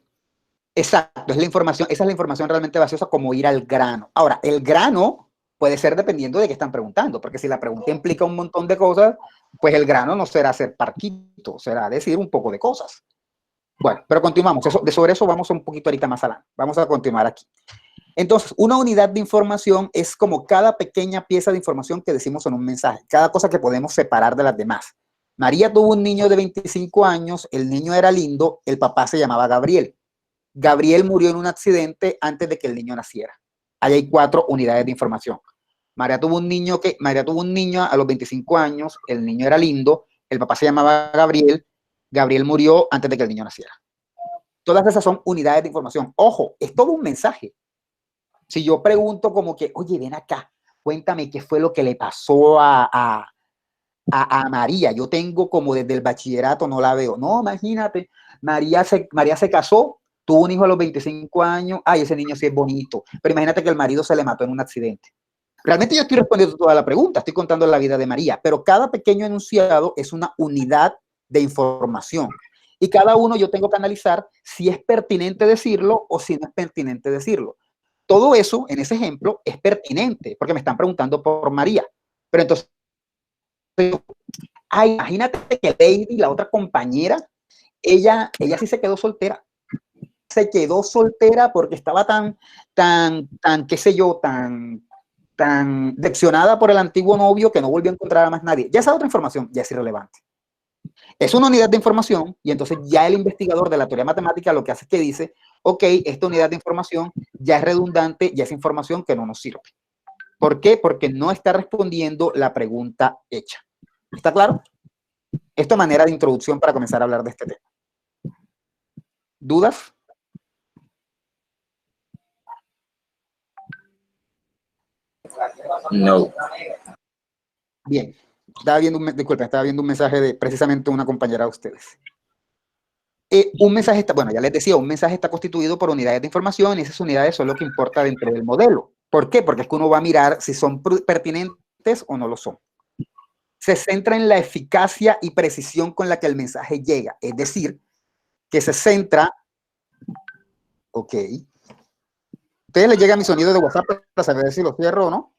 Speaker 1: Exacto, es la información, esa es la información realmente valiosa, como ir al grano. Ahora, el grano puede ser dependiendo de qué están preguntando, porque si la pregunta implica un montón de cosas, pues el grano no será ser parquito, será decir un poco de cosas. Bueno, pero continuamos. Sobre eso vamos un poquito ahorita más adelante. Vamos a continuar aquí. Entonces, una unidad de información es como cada pequeña pieza de información que decimos en un mensaje, cada cosa que podemos separar de las demás. María tuvo un niño de 25 años, el niño era lindo, el papá se llamaba Gabriel. Gabriel murió en un accidente antes de que el niño naciera. Ahí hay 4 unidades de información. María tuvo un niño a los 25 años, el niño era lindo, el papá se llamaba Gabriel, Gabriel murió antes de que el niño naciera. Todas esas son unidades de información. Ojo, es todo un mensaje. Si yo pregunto como que, oye, ven acá, cuéntame qué fue lo que le pasó a María. Yo tengo como desde el bachillerato, no la veo. No, imagínate, María se casó, tuvo un hijo a los 25 años, ay, ese niño sí es bonito, pero imagínate que el marido se le mató en un accidente. Realmente yo estoy respondiendo toda la pregunta, estoy contando la vida de María, pero cada pequeño enunciado es una unidad de información. Y cada uno yo tengo que analizar si es pertinente decirlo o si no es pertinente decirlo. Todo eso, en ese ejemplo, es pertinente, porque me están preguntando por María. Pero entonces, ay, imagínate que Lady, la otra compañera, ella sí se quedó soltera. Se quedó soltera porque estaba tan, qué sé yo, tan decepcionada por el antiguo novio que no volvió a encontrar a más nadie. Ya esa otra información ya es irrelevante. Es una unidad de información y entonces ya el investigador de la teoría matemática lo que hace es que dice, ok, esta unidad de información ya es redundante, ya es información que no nos sirve. ¿Por qué? Porque no está respondiendo la pregunta hecha. ¿Está claro? Esta manera de introducción para comenzar a hablar de este tema. ¿Dudas?
Speaker 8: No.
Speaker 1: Bien. Estaba viendo un mensaje de precisamente una compañera de ustedes. Un mensaje está, bueno, ya les decía, un mensaje está constituido por unidades de información y esas unidades son lo que importa dentro del modelo. ¿Por qué? Porque es que uno va a mirar si son pertinentes o no lo son. Se centra en la eficacia y precisión con la que el mensaje llega. Es decir, que se centra... Ok. ¿Ustedes les llega mi sonido de WhatsApp para saber si lo cierro o no?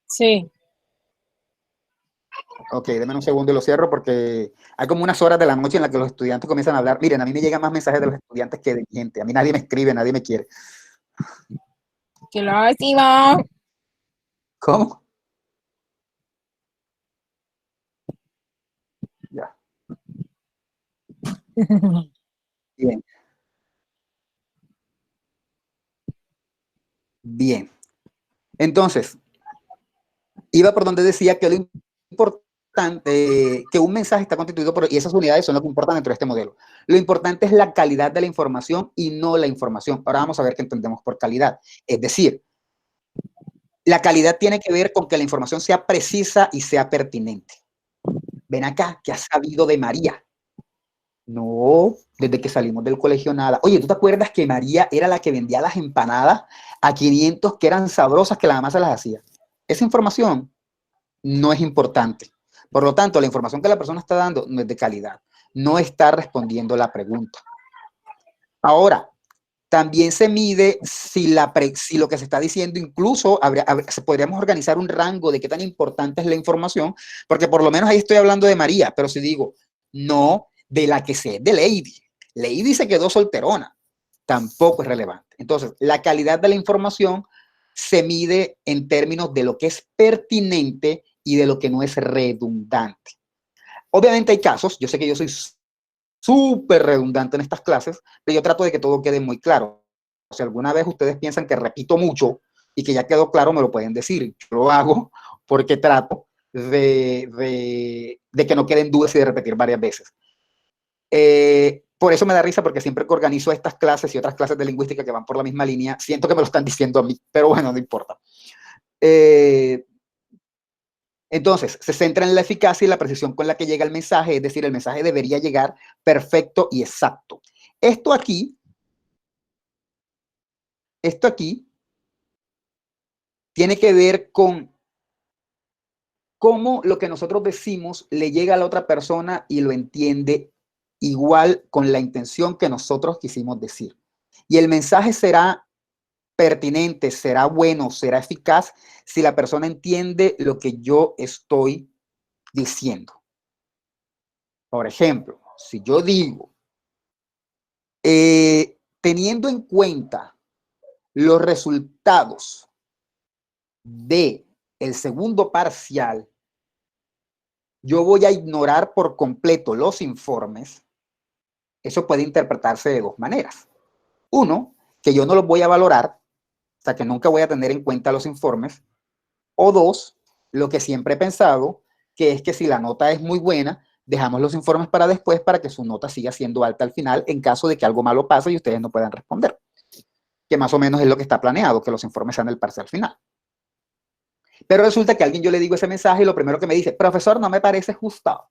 Speaker 6: Sí.
Speaker 1: Ok, denme un segundo y lo cierro porque hay como unas horas de la noche en las que los estudiantes comienzan a hablar. Miren, a mí me llegan más mensajes de los estudiantes que de gente. A mí nadie me escribe, nadie me quiere.
Speaker 6: ¡Qué lástima!
Speaker 1: ¿Cómo? Ya. Bien. Bien. Entonces, iba por donde decía que lo importante, que un mensaje está constituido por, y esas unidades son lo que importan dentro de este modelo. Lo importante es la calidad de la información y no la información. Ahora vamos a ver qué entendemos por calidad. Es decir, la calidad tiene que ver con que la información sea precisa y sea pertinente. Ven acá, ¿qué has sabido de María? No, desde que salimos del colegio nada. Oye, ¿tú te acuerdas que María era la que vendía las empanadas a 500 que eran sabrosas, que la mamá se las hacía? Esa información no es importante. Por lo tanto, la información que la persona está dando no es de calidad. No está respondiendo la pregunta. Ahora, también se mide si lo que se está diciendo, incluso podríamos organizar un rango de qué tan importante es la información, porque por lo menos ahí estoy hablando de María, pero si digo, no, de la que sé, de Lady. Lady se quedó solterona. tampoco es relevante. Entonces, la calidad de la información se mide en términos de lo que es pertinente y de lo que no es redundante. Obviamente hay casos, yo sé que yo soy súper redundante en estas clases, pero yo trato de que todo quede muy claro. Si alguna vez ustedes piensan que repito mucho y que ya quedó claro, me lo pueden decir. Yo lo hago porque trato de que no queden dudas y de repetir varias veces. Por eso me da risa, porque siempre que organizo estas clases y otras clases de lingüística que van por la misma línea, siento que me lo están diciendo a mí, pero bueno, no importa. Entonces, se centra en la eficacia y la precisión con la que llega el mensaje, es decir, el mensaje debería llegar perfecto y exacto. Esto aquí tiene que ver con cómo lo que nosotros decimos le llega a la otra persona y lo entiende igual con la intención que nosotros quisimos decir. Y el mensaje será pertinente, será bueno, será eficaz si la persona entiende lo que yo estoy diciendo. Por ejemplo, si yo digo, teniendo en cuenta los resultados del segundo parcial, yo voy a ignorar por completo los informes. Eso puede interpretarse de dos maneras. Uno, que yo no los voy a valorar, o sea, que nunca voy a tener en cuenta los informes. O dos, lo que siempre he pensado, que es que si la nota es muy buena, dejamos los informes para después para que su nota siga siendo alta al final en caso de que algo malo pase y ustedes no puedan responder. Que más o menos es lo que está planeado, que los informes sean el parcial final. Pero resulta que a alguien yo le digo ese mensaje y lo primero que me dice, profesor, no me parece justo.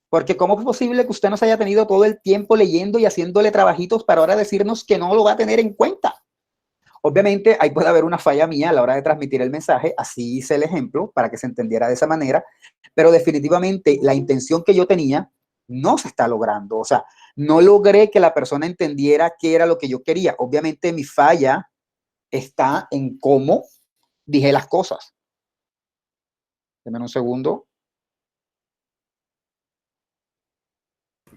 Speaker 1: Porque ¿cómo es posible que usted nos haya tenido todo el tiempo leyendo y haciéndole trabajitos para ahora decirnos que no lo va a tener en cuenta? Obviamente ahí puede haber una falla mía a la hora de transmitir el mensaje, así hice el ejemplo para que se entendiera de esa manera, pero definitivamente la intención que yo tenía no se está logrando. O sea, no logré que la persona entendiera qué era lo que yo quería. Obviamente mi falla está en cómo dije las cosas. Denme un segundo.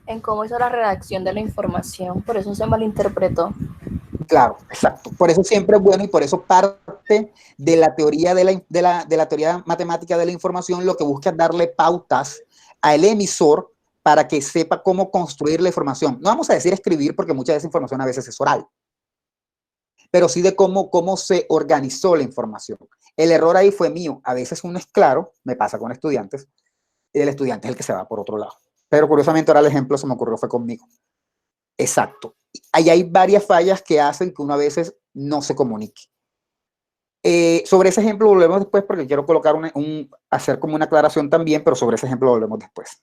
Speaker 3: En cómo hizo la redacción de la información, por eso se malinterpretó.
Speaker 1: Claro, exacto. Por eso siempre es bueno y por eso parte de la teoría de la teoría matemática de la información, lo que busca es darle pautas al emisor para que sepa cómo construir la información. No vamos a decir escribir porque mucha de esa información a veces es oral, pero sí de cómo se organizó la información. El error ahí fue mío. A veces uno es claro, me pasa con estudiantes, y el estudiante es el que se va por otro lado. Pero curiosamente ahora el ejemplo se me ocurrió fue conmigo. Exacto. Ahí hay varias fallas que hacen que uno a veces no se comunique. Sobre ese ejemplo volvemos después porque quiero colocar hacer como una aclaración también, pero sobre ese ejemplo volvemos después.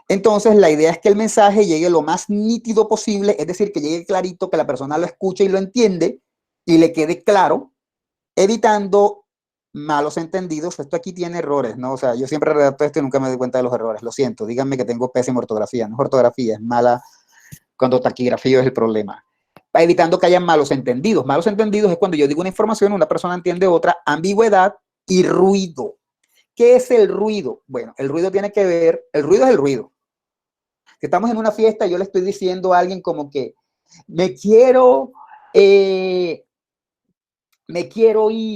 Speaker 1: Entonces, la idea es que el mensaje llegue lo más nítido posible, es decir, que llegue clarito, que la persona lo escuche y lo entiende y le quede claro, evitando malos entendidos. Esto aquí tiene errores, ¿no? O sea, yo siempre redacto esto y nunca me doy cuenta de los errores. Lo siento, díganme que tengo pésima ortografía. No es ortografía, es mala cuando taquigrafía es el problema. Evitando que haya malos entendidos. Malos entendidos es cuando yo digo una información, una persona entiende otra, ambigüedad y ruido. ¿Qué es el ruido? Bueno, el ruido tiene que ver, el ruido es el ruido. Si estamos en una fiesta y yo le estoy diciendo a alguien como que me quiero ir,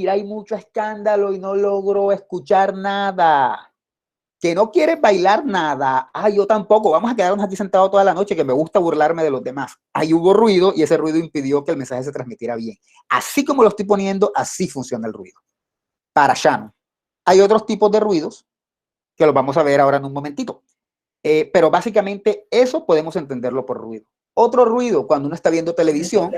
Speaker 1: hay mucho escándalo y no logro escuchar nada. Que no quieres bailar nada. Ah, yo tampoco. Vamos a quedarnos aquí sentados toda la noche, que me gusta burlarme de los demás. Ahí hubo ruido y ese ruido impidió que el mensaje se transmitiera bien. Así como lo estoy poniendo, así funciona el ruido. Para Shannon. Hay otros tipos de ruidos que los vamos a ver ahora en un momentito. Pero básicamente eso podemos entenderlo por ruido. Otro ruido, cuando uno está viendo televisión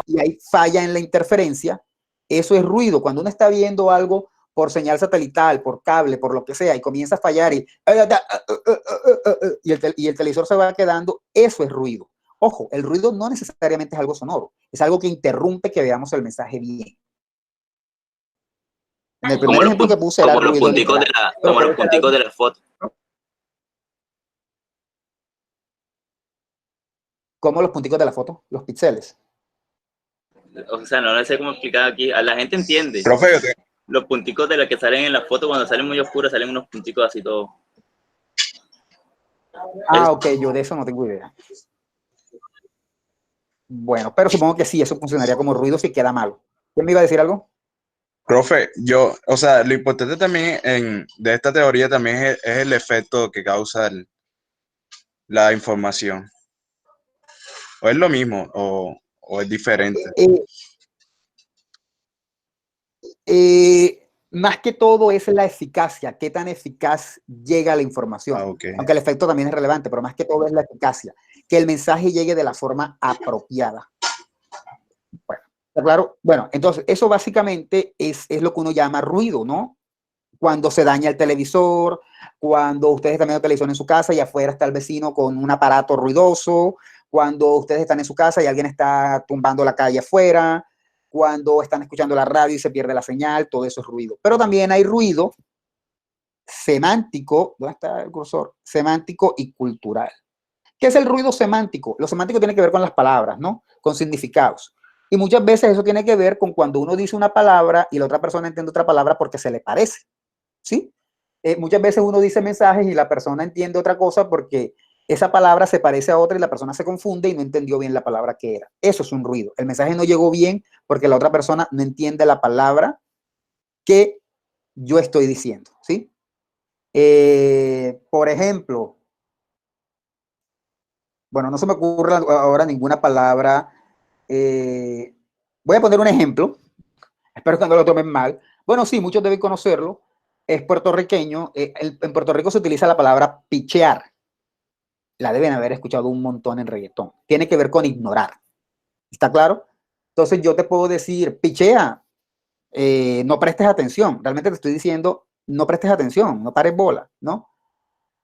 Speaker 1: y hay falla en la interferencia, eso es ruido. Cuando uno está viendo algo por señal satelital, por cable, por lo que sea, y comienza a fallar y el televisor se va quedando, eso es ruido. Ojo, el ruido no necesariamente es algo sonoro, es algo que interrumpe que veamos el mensaje bien. En el primer ejemplo que puse era
Speaker 8: como los
Speaker 1: ruido
Speaker 8: punticos como los punticos de la foto.
Speaker 1: ¿Cómo los punticos de la foto? Los píxeles.
Speaker 8: O sea, no sé cómo explicar aquí. A la gente entiende.
Speaker 9: Profe,
Speaker 8: Los punticos de los que salen en la foto, cuando salen muy oscuros, salen unos punticos así todos.
Speaker 1: Ah, ok, yo de eso no tengo idea. Bueno, pero supongo que sí, eso funcionaría como ruido si queda malo. ¿Quién me iba a decir algo?
Speaker 9: Profe, o sea, lo importante también de esta teoría también es el efecto que causa la información. ¿O es lo mismo o es diferente?
Speaker 1: Más que todo es la eficacia, qué tan eficaz llega la información.
Speaker 9: Ah, ok.
Speaker 1: Aunque el efecto también es relevante, pero más que todo es la eficacia, que el mensaje llegue de la forma apropiada. Bueno, ¿está claro? Bueno, entonces eso básicamente es lo que uno llama ruido, ¿no? Cuando se daña el televisor, cuando ustedes están viendo televisión en su casa y afuera está el vecino con un aparato ruidoso, cuando ustedes están en su casa y alguien está tumbando la calle afuera, cuando están escuchando la radio y se pierde la señal, todo eso es ruido. Pero también hay ruido semántico, ¿dónde está el cursor? Semántico y cultural. ¿Qué es el ruido semántico? Lo semántico tiene que ver con las palabras, ¿no? Con significados. Y muchas veces eso tiene que ver con cuando uno dice una palabra y la otra persona entiende otra palabra porque se le parece, ¿sí? Muchas veces uno dice mensajes y la persona entiende otra cosa porque esa palabra se parece a otra y la persona se confunde y no entendió bien la palabra que era. Eso es un ruido. El mensaje no llegó bien porque la otra persona no entiende la palabra que yo estoy diciendo, ¿sí? Por ejemplo, bueno, no se me ocurre ahora ninguna palabra. Voy a poner un ejemplo. Espero que no lo tomen mal. Bueno, sí, muchos deben conocerlo. Es puertorriqueño. En Puerto Rico se utiliza la palabra pichear. La deben haber escuchado un montón en reggaetón. Tiene que ver con ignorar. ¿Está claro? Entonces yo te puedo decir, pichea, no prestes atención. Realmente te estoy diciendo, no prestes atención, no pares bola, ¿no?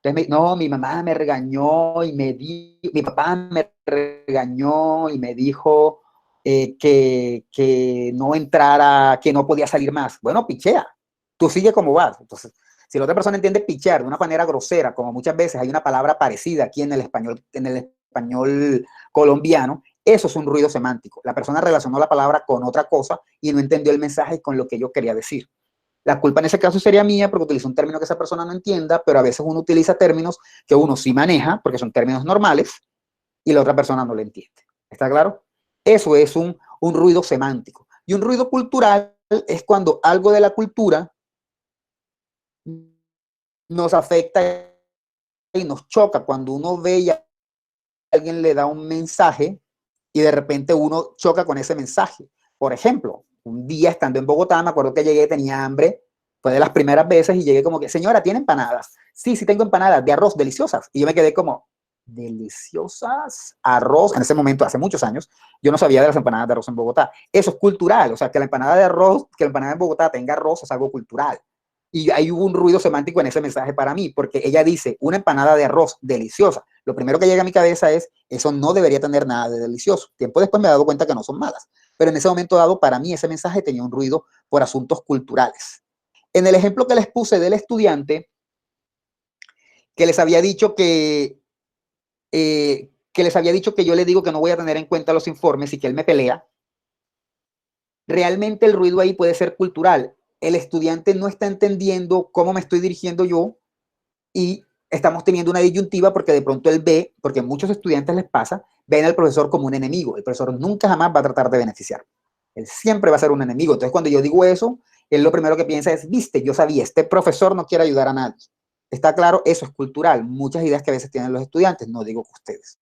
Speaker 1: Entonces, no, mi mamá me regañó y mi papá me regañó y me dijo que no entrara, que no podía salir más. Bueno, pichea, tú sigue como vas. Entonces, si la otra persona entiende pichear de una manera grosera, como muchas veces hay una palabra parecida aquí en el español colombiano, eso es un ruido semántico. La persona relacionó la palabra con otra cosa y no entendió el mensaje con lo que yo quería decir. La culpa en ese caso sería mía porque utilizo un término que esa persona no entienda, pero a veces uno utiliza términos que uno sí maneja porque son términos normales y la otra persona no lo entiende. ¿Está claro? Eso es un ruido semántico. Y un ruido cultural es cuando algo de la cultura nos afecta y nos choca. Cuando uno ve y alguien le da un mensaje y de repente uno choca con ese mensaje. Por ejemplo, un día estando en Bogotá, me acuerdo que llegué, tenía hambre, fue de las primeras veces y llegué como que, señora, ¿tiene empanadas? Sí, sí tengo empanadas de arroz, deliciosas. Y yo me quedé como, deliciosas, arroz. En ese momento, hace muchos años, yo no sabía de las empanadas de arroz en Bogotá. Eso es cultural, o sea, que la empanada de arroz, que la empanada en Bogotá tenga arroz es algo cultural. Y ahí hubo un ruido semántico en ese mensaje para mí, porque ella dice, una empanada de arroz deliciosa. Lo primero que llega a mi cabeza es, eso no debería tener nada de delicioso. Tiempo después me he dado cuenta que no son malas. Pero en ese momento dado, para mí ese mensaje tenía un ruido por asuntos culturales. En el ejemplo que les puse del estudiante, que les había dicho que yo le digo que no voy a tener en cuenta los informes y que él me pelea, realmente el ruido ahí puede ser cultural. El estudiante no está entendiendo cómo me estoy dirigiendo yo y estamos teniendo una disyuntiva porque de pronto él ve, porque a muchos estudiantes les pasa, ven al profesor como un enemigo. El profesor nunca jamás va a tratar de beneficiar. Él siempre va a ser un enemigo. Entonces cuando yo digo eso, él lo primero que piensa es, viste, yo sabía, este profesor no quiere ayudar a nadie. ¿Está claro? Eso es cultural. Muchas ideas que a veces tienen los estudiantes, no digo que ustedes.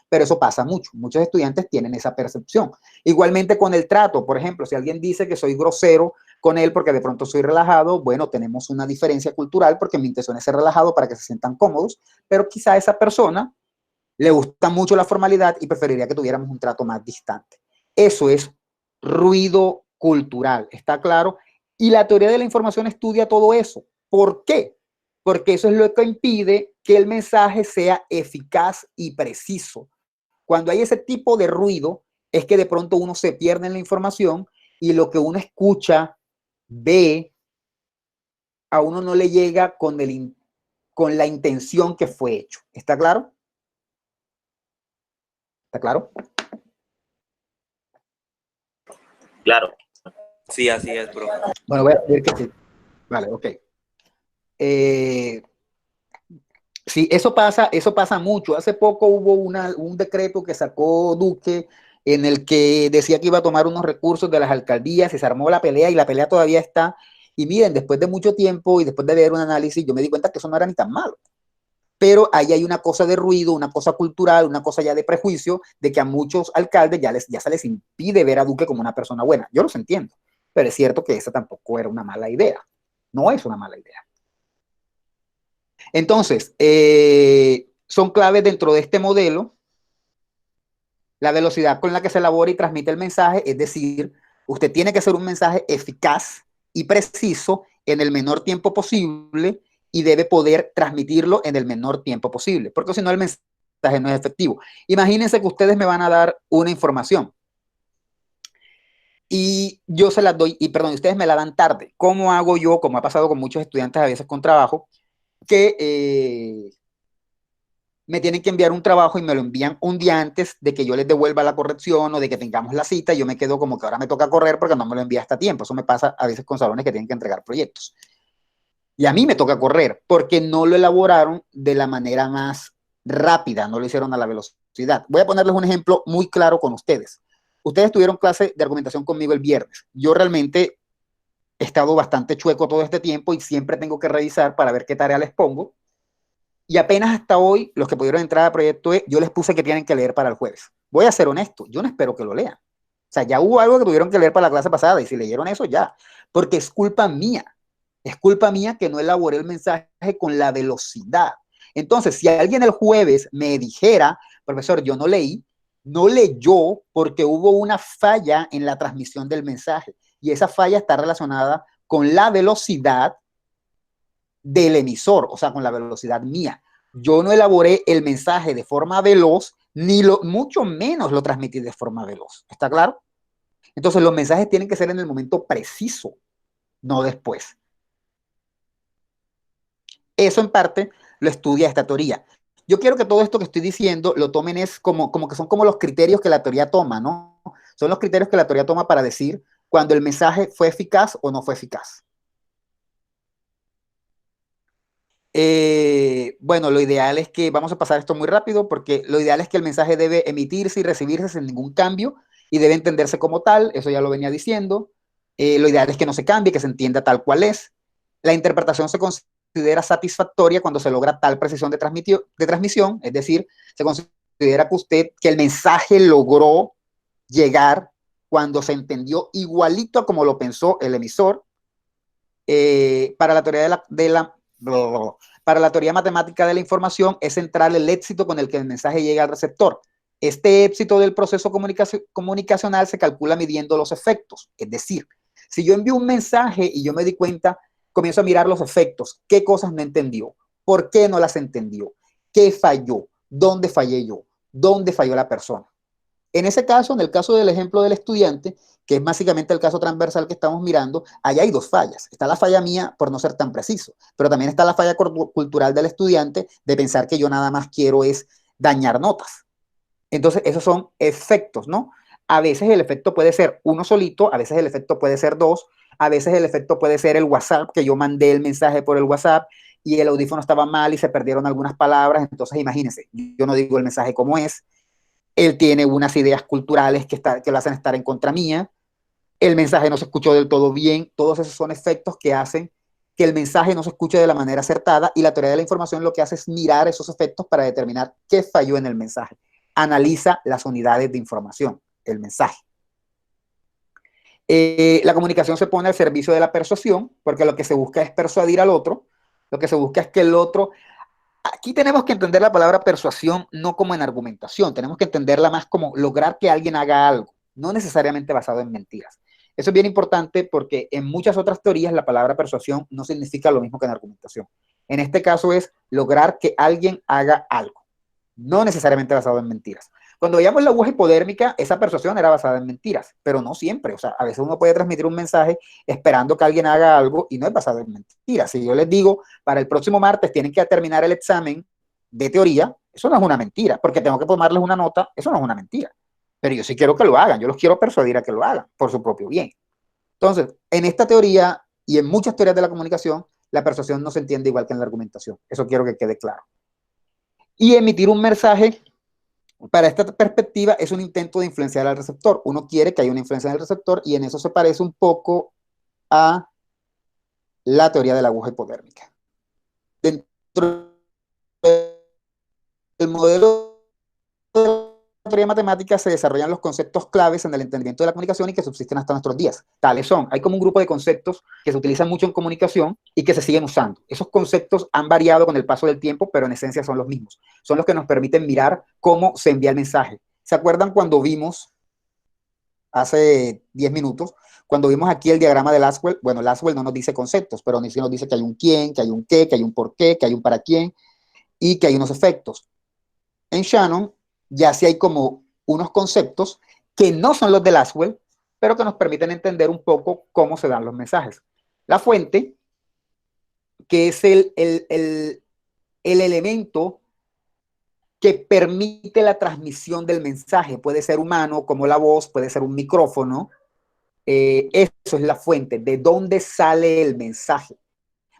Speaker 1: Pero eso pasa mucho. Muchos estudiantes tienen esa percepción. Igualmente con el trato, por ejemplo, si alguien dice que soy grosero con él porque de pronto soy relajado, bueno, tenemos una diferencia cultural porque mi intención es ser relajado para que se sientan cómodos, pero quizá a esa persona le gusta mucho la formalidad y preferiría que tuviéramos un trato más distante. Eso es ruido cultural, ¿está claro? Y la teoría de la información estudia todo eso. ¿Por qué? Porque eso es lo que impide que el mensaje sea eficaz y preciso. Cuando hay ese tipo de ruido, es que de pronto uno se pierde en la información y lo que uno escucha, ve, a uno no le llega con la intención que fue hecho. ¿Está claro? ¿Está claro?
Speaker 8: Claro. Sí, así es, bro.
Speaker 1: Bueno, voy a decir que sí. Vale, ok. Sí, eso pasa mucho. Hace poco hubo un decreto que sacó Duque en el que decía que iba a tomar unos recursos de las alcaldías y se armó la pelea y la pelea todavía está. Y miren, después de mucho tiempo y después de leer un análisis, yo me di cuenta que eso no era ni tan malo. Pero ahí hay una cosa de ruido, una cosa cultural, una cosa ya de prejuicio, de que a muchos alcaldes ya se les impide ver a Duque como una persona buena. Yo los entiendo, pero es cierto que esa tampoco era una mala idea. No es una mala idea. Entonces, son claves dentro de este modelo la velocidad con la que se elabora y transmite el mensaje, es decir, usted tiene que hacer un mensaje eficaz y preciso en el menor tiempo posible y debe poder transmitirlo en el menor tiempo posible, porque si no el mensaje no es efectivo. Imagínense que ustedes me van a dar una información y yo se las doy, y perdón, ustedes me la dan tarde. ¿Cómo hago yo, como ha pasado con muchos estudiantes a veces con trabajo, que me tienen que enviar un trabajo y me lo envían un día antes de que yo les devuelva la corrección o de que tengamos la cita? Yo me quedo como que ahora me toca correr porque no me lo enviaste a tiempo? Eso me pasa a veces con salones que tienen que entregar proyectos. Y a mí me toca correr porque no lo elaboraron de la manera más rápida, no lo hicieron a la velocidad. Voy a ponerles un ejemplo muy claro con ustedes. Ustedes tuvieron clase de argumentación conmigo el viernes. Yo realmente he estado bastante chueco todo este tiempo y siempre tengo que revisar para ver qué tarea les pongo. Y apenas hasta hoy, los que pudieron entrar al proyecto E, yo les puse que tienen que leer para el jueves. Voy a ser honesto, yo no espero que lo lean. O sea, ya hubo algo que tuvieron que leer para la clase pasada y si leyeron eso, ya. Porque es culpa mía. Es culpa mía que no elaboré el mensaje con la velocidad. Entonces, si alguien el jueves me dijera, profesor, yo no leí, no leyó porque hubo una falla en la transmisión del mensaje. Y esa falla está relacionada con la velocidad del emisor, o sea, con la velocidad mía. Yo no elaboré el mensaje de forma veloz, mucho menos lo transmití de forma veloz. ¿Está claro? Entonces, los mensajes tienen que ser en el momento preciso, no después. Eso en parte lo estudia esta teoría. Yo quiero que todo esto que estoy diciendo lo tomen como que son como los criterios que la teoría toma, ¿no? Son los criterios que la teoría toma para decir cuando el mensaje fue eficaz o no fue eficaz. Bueno, lo ideal es que, vamos a pasar esto muy rápido, porque lo ideal es que el mensaje debe emitirse y recibirse sin ningún cambio y debe entenderse como tal, eso ya lo venía diciendo. Lo ideal es que no se cambie, que se entienda tal cual es. La interpretación se considera satisfactoria cuando se logra tal precisión de transmisión, es decir, se considera que el mensaje logró llegar cuando se entendió igualito a como lo pensó el emisor. Para la teoría para la teoría matemática de la información es central el éxito con el que el mensaje llega al receptor. Este éxito del proceso comunicacional se calcula midiendo los efectos. Es decir, si yo envío un mensaje y yo me di cuenta, comienzo a mirar los efectos. ¿Qué cosas no entendió? ¿Por qué no las entendió? ¿Qué falló? ¿Dónde fallé yo? ¿Dónde falló la persona? En ese caso, en el caso del ejemplo del estudiante, que es básicamente el caso transversal que estamos mirando, allá hay dos fallas. Está la falla mía por no ser tan preciso, pero también está la falla cultural del estudiante de pensar que yo nada más quiero es dañar notas. Entonces, esos son efectos, ¿no? A veces el efecto puede ser uno solito, a veces el efecto puede ser dos, a veces el efecto puede ser el WhatsApp, que yo mandé el mensaje por el WhatsApp y el audífono estaba mal y se perdieron algunas palabras. Entonces, imagínense, yo no digo el mensaje como es, él tiene unas ideas culturales que lo hacen estar en contra mía, el mensaje no se escuchó del todo bien. Todos esos son efectos que hacen que el mensaje no se escuche de la manera acertada, y la teoría de la información lo que hace es mirar esos efectos para determinar qué falló en el mensaje. Analiza las unidades de información, el mensaje. La comunicación se pone al servicio de la persuasión, porque lo que se busca es persuadir al otro, lo que se busca es que el otro... Aquí tenemos que entender la palabra persuasión no como en argumentación, tenemos que entenderla más como lograr que alguien haga algo, no necesariamente basado en mentiras. Eso es bien importante porque en muchas otras teorías la palabra persuasión no significa lo mismo que en argumentación. En este caso es lograr que alguien haga algo, no necesariamente basado en mentiras. Cuando veíamos la aguja hipodérmica, esa persuasión era basada en mentiras, pero no siempre. O sea, a veces uno puede transmitir un mensaje esperando que alguien haga algo y no es basado en mentiras. Si yo les digo, para el próximo martes tienen que terminar el examen de teoría, eso no es una mentira, porque tengo que tomarles una nota, eso no es una mentira. Pero yo sí quiero que lo hagan, yo los quiero persuadir a que lo hagan, por su propio bien. Entonces, en esta teoría y en muchas teorías de la comunicación, la persuasión no se entiende igual que en la argumentación. Eso quiero que quede claro. Y emitir un mensaje Para esta perspectiva es un intento de influenciar al receptor. Uno quiere que haya una influencia en el receptor y en eso se parece un poco a la teoría de la aguja hipodérmica. Dentro del modelo de la teoría matemática se desarrollan los conceptos claves en el entendimiento de la comunicación y que subsisten hasta nuestros días. Tales son, hay como un grupo de conceptos que se utilizan mucho en comunicación y que se siguen usando. Esos conceptos han variado con el paso del tiempo, pero en esencia son los mismos. Son los que nos permiten mirar cómo se envía el mensaje. ¿Se acuerdan cuando vimos, hace 10 minutos, cuando vimos aquí el diagrama de Laswell? Bueno, Laswell no nos dice conceptos, pero sí nos dice que hay un quién, que hay un qué, que hay un por qué, que hay un para quién y que hay unos efectos. En Shannon ya sí hay como unos conceptos que no son los de Laswell, pero que nos permiten entender un poco cómo se dan los mensajes. La fuente, que es el elemento que permite la transmisión del mensaje. Puede ser humano, como la voz, puede ser un micrófono. Eso es la fuente, de dónde sale el mensaje.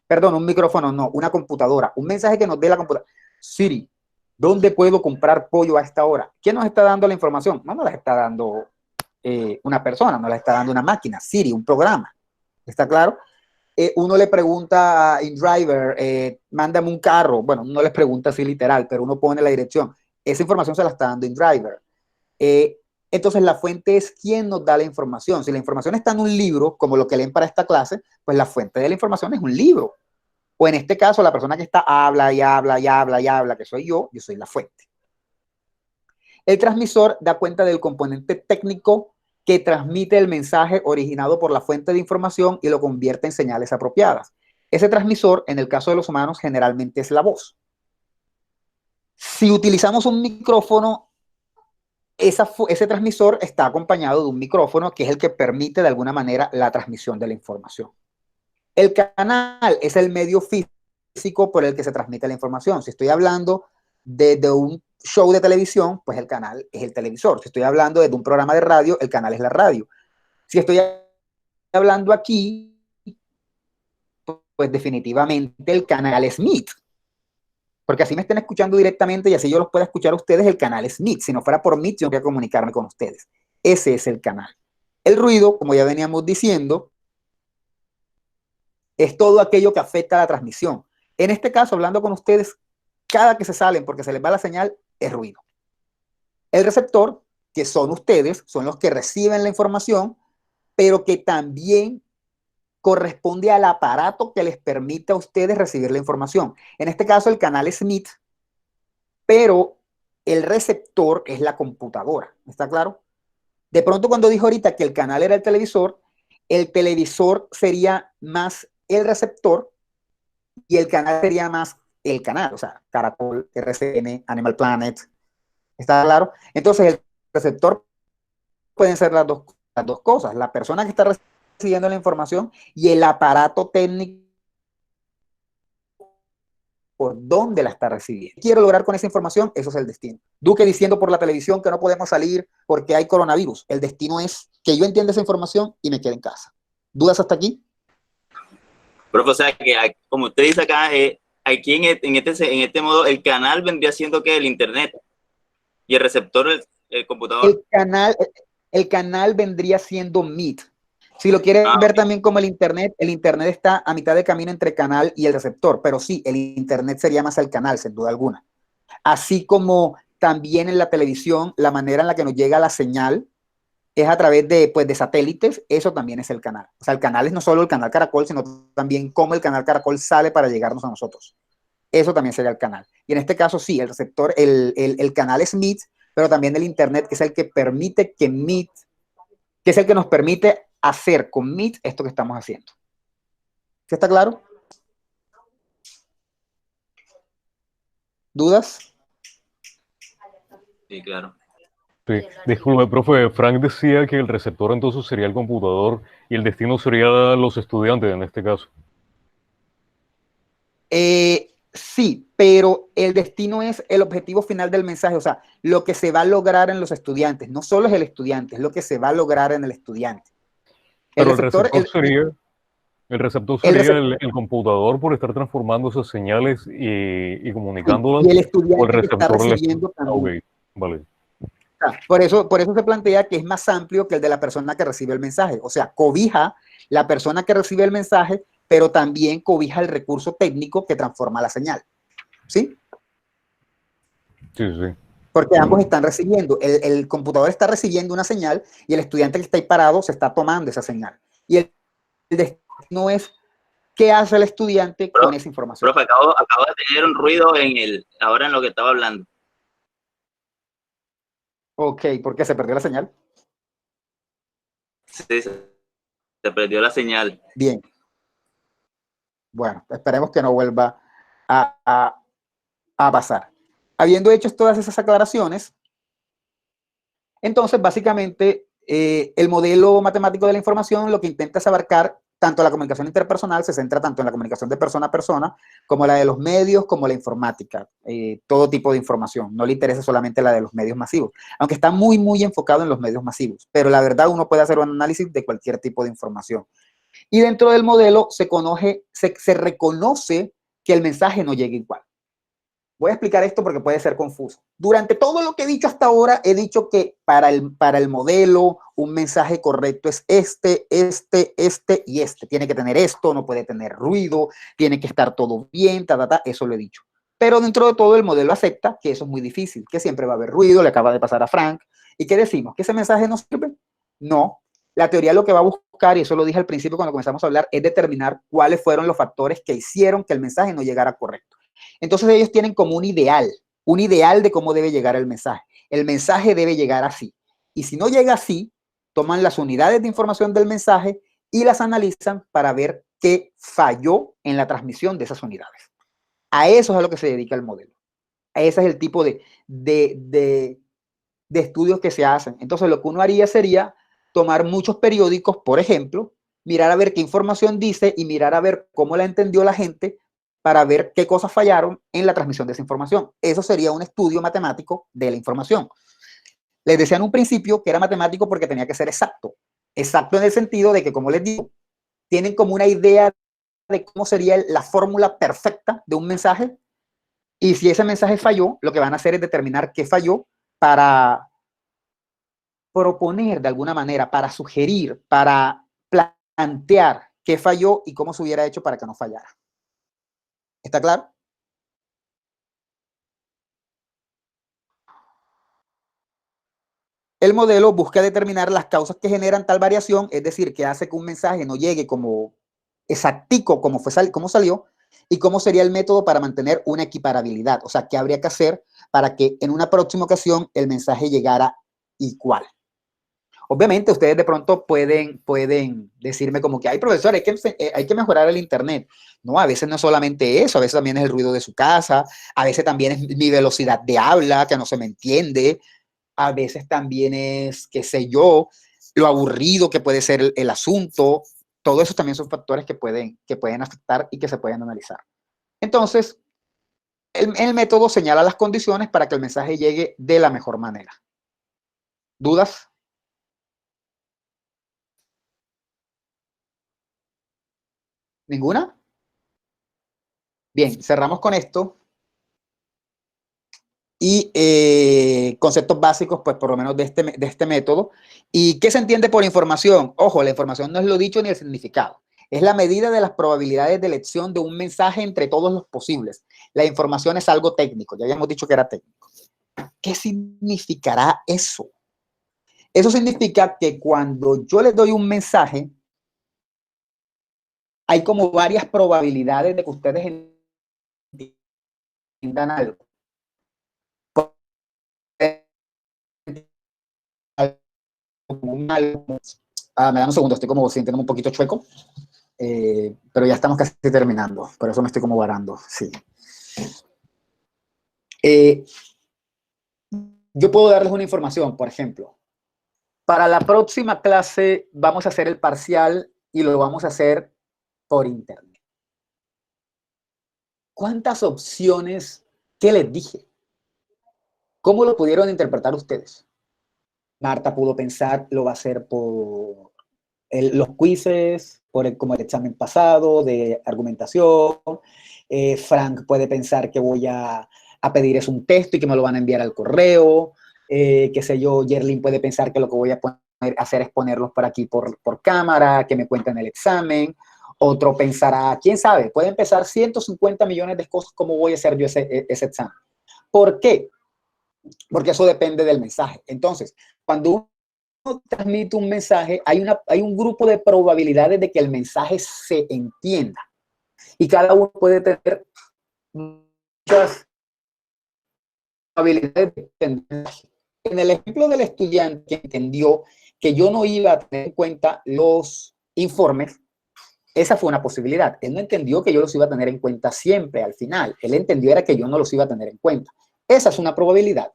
Speaker 1: Perdón, un micrófono no, una computadora. Un mensaje que nos dé la computadora. Siri, ¿dónde puedo comprar pollo a esta hora? ¿Quién nos está dando la información? No nos la está dando una persona, nos la está dando una máquina, Siri, un programa. ¿Está claro? Uno le pregunta a InDriver, mándame un carro. Bueno, no les pregunta así literal, pero uno pone la dirección. Esa información se la está dando InDriver. Entonces, la fuente es quien nos da la información. Si la información está en un libro, como lo que leen para esta clase, pues la fuente de la información es un libro. O en este caso, la persona que está habla y habla y habla y habla, que soy yo soy la fuente. El transmisor da cuenta del componente técnico que transmite el mensaje originado por la fuente de información y lo convierte en señales apropiadas. Ese transmisor, en el caso de los humanos, generalmente es la voz. Si utilizamos un micrófono, ese transmisor está acompañado de un micrófono que es el que permite de alguna manera la transmisión de la información. El canal es el medio físico por el que se transmite la información. Si estoy hablando de un show de televisión, pues el canal es el televisor. Si estoy hablando de un programa de radio, el canal es la radio. Si estoy hablando aquí, pues definitivamente el canal es Meet. Porque así me estén escuchando directamente y así yo los pueda escuchar a ustedes, el canal es Meet. Si no fuera por Meet, yo tengo que comunicarme con ustedes. Ese es el canal. El ruido, como ya veníamos diciendo, es todo aquello que afecta a la transmisión. En este caso, hablando con ustedes, cada que se salen porque se les va la señal, es ruido. El receptor, que son ustedes, son los que reciben la información, pero que también corresponde al aparato que les permite a ustedes recibir la información. En este caso, el canal es Meet, pero el receptor es la computadora. ¿Está claro? De pronto, cuando dijo ahorita que el canal era el televisor sería más el receptor y el canal sería más el canal, o sea, Caracol, RCN, Animal Planet. ¿Está claro? Entonces, el receptor pueden ser las dos cosas, la persona que está recibiendo la información y el aparato técnico por dónde la está recibiendo. Quiero lograr con esa información, eso es el destino. Duque diciendo por la televisión que no podemos salir porque hay coronavirus. El destino es que yo entienda esa información y me quede en casa. ¿Dudas hasta aquí?
Speaker 8: Profe, o sea, que como usted dice acá, aquí en este modo, el canal vendría siendo que el internet y el receptor el computador.
Speaker 1: El canal vendría siendo Meet. Si lo quieren ver también como el internet está a mitad de camino entre canal y el receptor, pero sí, el internet sería más el canal, sin duda alguna. Así como también en la televisión, la manera en la que nos llega la señal es a través de satélites, eso también es el canal. O sea, el canal es no solo el canal Caracol, sino también cómo el canal Caracol sale para llegarnos a nosotros. Eso también sería el canal. Y en este caso, sí, el receptor, el canal es Meet, pero también el internet, que es el que permite que Meet, que es el que nos permite hacer con Meet esto que estamos haciendo. ¿Sí está claro? ¿Dudas?
Speaker 8: Sí, claro.
Speaker 7: Sí, disculpe, profe, Frank decía que el receptor entonces sería el computador y el destino sería los estudiantes en este caso.
Speaker 1: Sí, pero el destino es el objetivo final del mensaje, o sea, lo que se va a lograr en los estudiantes. No solo es el estudiante, es lo que se va a lograr en el estudiante.
Speaker 7: Pero el receptor sería el computador por estar transformando esas señales y comunicándolas.
Speaker 1: Y el estudiante
Speaker 7: o el
Speaker 1: que está
Speaker 7: receptor
Speaker 1: recibiendo también.
Speaker 7: Okay. Vale.
Speaker 1: Por eso se plantea que es más amplio que el de la persona que recibe el mensaje. O sea, cobija la persona que recibe el mensaje, pero también cobija el recurso técnico que transforma la señal. ¿Sí?
Speaker 7: Sí, sí.
Speaker 1: Porque ambos están recibiendo. El computador está recibiendo una señal y el estudiante que está ahí parado se está tomando esa señal. Y el destino es qué hace el estudiante con esa información.
Speaker 8: Profe, acabo de tener un ruido ahora en lo que estaba hablando.
Speaker 1: Ok, ¿por qué se perdió la señal?
Speaker 8: Sí, se perdió la señal.
Speaker 1: Bien. Bueno, esperemos que no vuelva a pasar. Habiendo hecho todas esas aclaraciones, entonces básicamente el modelo matemático de la información lo que intenta es abarcar tanto la comunicación interpersonal, se centra tanto en la comunicación de persona a persona, como la de los medios, como la informática, todo tipo de información. No le interesa solamente la de los medios masivos, aunque está muy, muy enfocado en los medios masivos, pero la verdad uno puede hacer un análisis de cualquier tipo de información. Y dentro del modelo se reconoce que el mensaje no llega igual. Voy a explicar esto porque puede ser confuso. Durante todo lo que he dicho hasta ahora, he dicho que para el modelo un mensaje correcto es este y este. Tiene que tener esto, no puede tener ruido, tiene que estar todo bien, eso lo he dicho. Pero dentro de todo el modelo acepta que eso es muy difícil, que siempre va a haber ruido, le acaba de pasar a Frank. ¿Y qué decimos? ¿Que ese mensaje no sirve? No. La teoría lo que va a buscar, y eso lo dije al principio cuando comenzamos a hablar, es determinar cuáles fueron los factores que hicieron que el mensaje no llegara correcto. Entonces ellos tienen como un ideal de cómo debe llegar el mensaje. El mensaje debe llegar así. Y si no llega así, toman las unidades de información del mensaje y las analizan para ver qué falló en la transmisión de esas unidades. A eso es a lo que se dedica el modelo. Ese es el tipo de estudios que se hacen. Entonces lo que uno haría sería tomar muchos periódicos, por ejemplo, mirar a ver qué información dice y mirar a ver cómo la entendió la gente para ver qué cosas fallaron en la transmisión de esa información. Eso sería un estudio matemático de la información. Les decía en un principio que era matemático porque tenía que ser exacto. Exacto en el sentido de que, como les digo, tienen como una idea de cómo sería la fórmula perfecta de un mensaje, y si ese mensaje falló, lo que van a hacer es determinar qué falló para proponer de alguna manera, para sugerir, para plantear qué falló y cómo se hubiera hecho para que no fallara. ¿Está claro? El modelo busca determinar las causas que generan tal variación, es decir, que hace que un mensaje no llegue como exactico como salió, y cómo sería el método para mantener una equiparabilidad. O sea, qué habría que hacer para que en una próxima ocasión el mensaje llegara igual. Obviamente ustedes de pronto pueden decirme como que, ay, profesor, hay que mejorar el internet. No, a veces no es solamente eso, a veces también es el ruido de su casa, a veces también es mi velocidad de habla, que no se me entiende, a veces también es, qué sé yo, lo aburrido que puede ser el asunto. Todo eso también son factores que pueden afectar y que se pueden analizar. Entonces, el método señala las condiciones para que el mensaje llegue de la mejor manera. ¿Dudas? ¿Ninguna? Bien, cerramos con esto. Y conceptos básicos, pues por lo menos de este método. ¿Y qué se entiende por información? Ojo, la información no es lo dicho ni el significado. Es la medida de las probabilidades de elección de un mensaje entre todos los posibles. La información es algo técnico, ya habíamos dicho que era técnico. ¿Qué significará eso? Eso significa que cuando yo les doy un mensaje, hay como varias probabilidades de que ustedes entiendan algo. Me da un segundo, estoy como sintiéndome un poquito chueco, pero ya estamos casi terminando, por eso me estoy como varando, sí. Yo puedo darles una información, por ejemplo, para la próxima clase vamos a hacer el parcial y lo vamos a hacer por internet. ¿Cuántas opciones? ¿Qué les dije? ¿Cómo lo pudieron interpretar ustedes? Marta pudo pensar, lo va a hacer por los quizzes, como el examen pasado de argumentación. Frank puede pensar que voy a pedir es un texto y que me lo van a enviar al correo. qué sé yo, Yerlin puede pensar que lo que voy a hacer es ponerlos por aquí por cámara, que me cuenten el examen. Otro pensará, quién sabe, pueden pensar 150 millones de cosas cómo voy a hacer yo ese examen. ¿Por qué? Porque eso depende del mensaje. Entonces, cuando uno transmite un mensaje, hay un grupo de probabilidades de que el mensaje se entienda. Y cada uno puede tener muchas probabilidades de entender. En el ejemplo del estudiante que entendió que yo no iba a tener en cuenta los informes, esa fue una posibilidad. Él no entendió que yo los iba a tener en cuenta siempre al final. Él entendió era que yo no los iba a tener en cuenta. Esa es una probabilidad.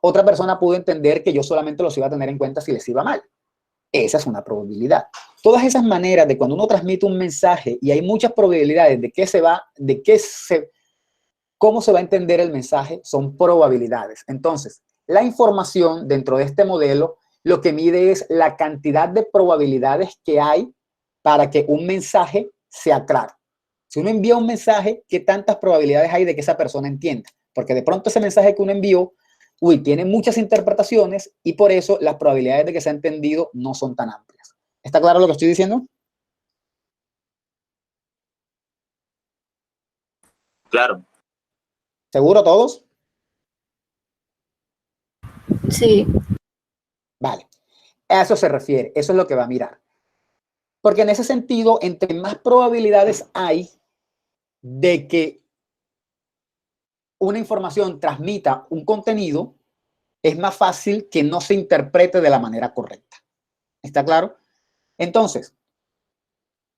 Speaker 1: Otra persona pudo entender que yo solamente los iba a tener en cuenta si les iba mal. Esa es una probabilidad. Todas esas maneras de cuando uno transmite un mensaje y hay muchas probabilidades de cómo se va a entender el mensaje, son probabilidades. Entonces, la información dentro de este modelo lo que mide es la cantidad de probabilidades que hay para que un mensaje sea claro. Si uno envía un mensaje, ¿qué tantas probabilidades hay de que esa persona entienda? Porque de pronto ese mensaje que uno envió, tiene muchas interpretaciones y por eso las probabilidades de que sea entendido no son tan amplias. ¿Está claro lo que estoy diciendo?
Speaker 8: Claro.
Speaker 1: ¿Seguro todos?
Speaker 3: Sí.
Speaker 1: Vale. A eso se refiere. Eso es lo que va a mirar. Porque en ese sentido, entre más probabilidades hay de que una información transmita un contenido, es más fácil que no se interprete de la manera correcta. ¿Está claro? Entonces,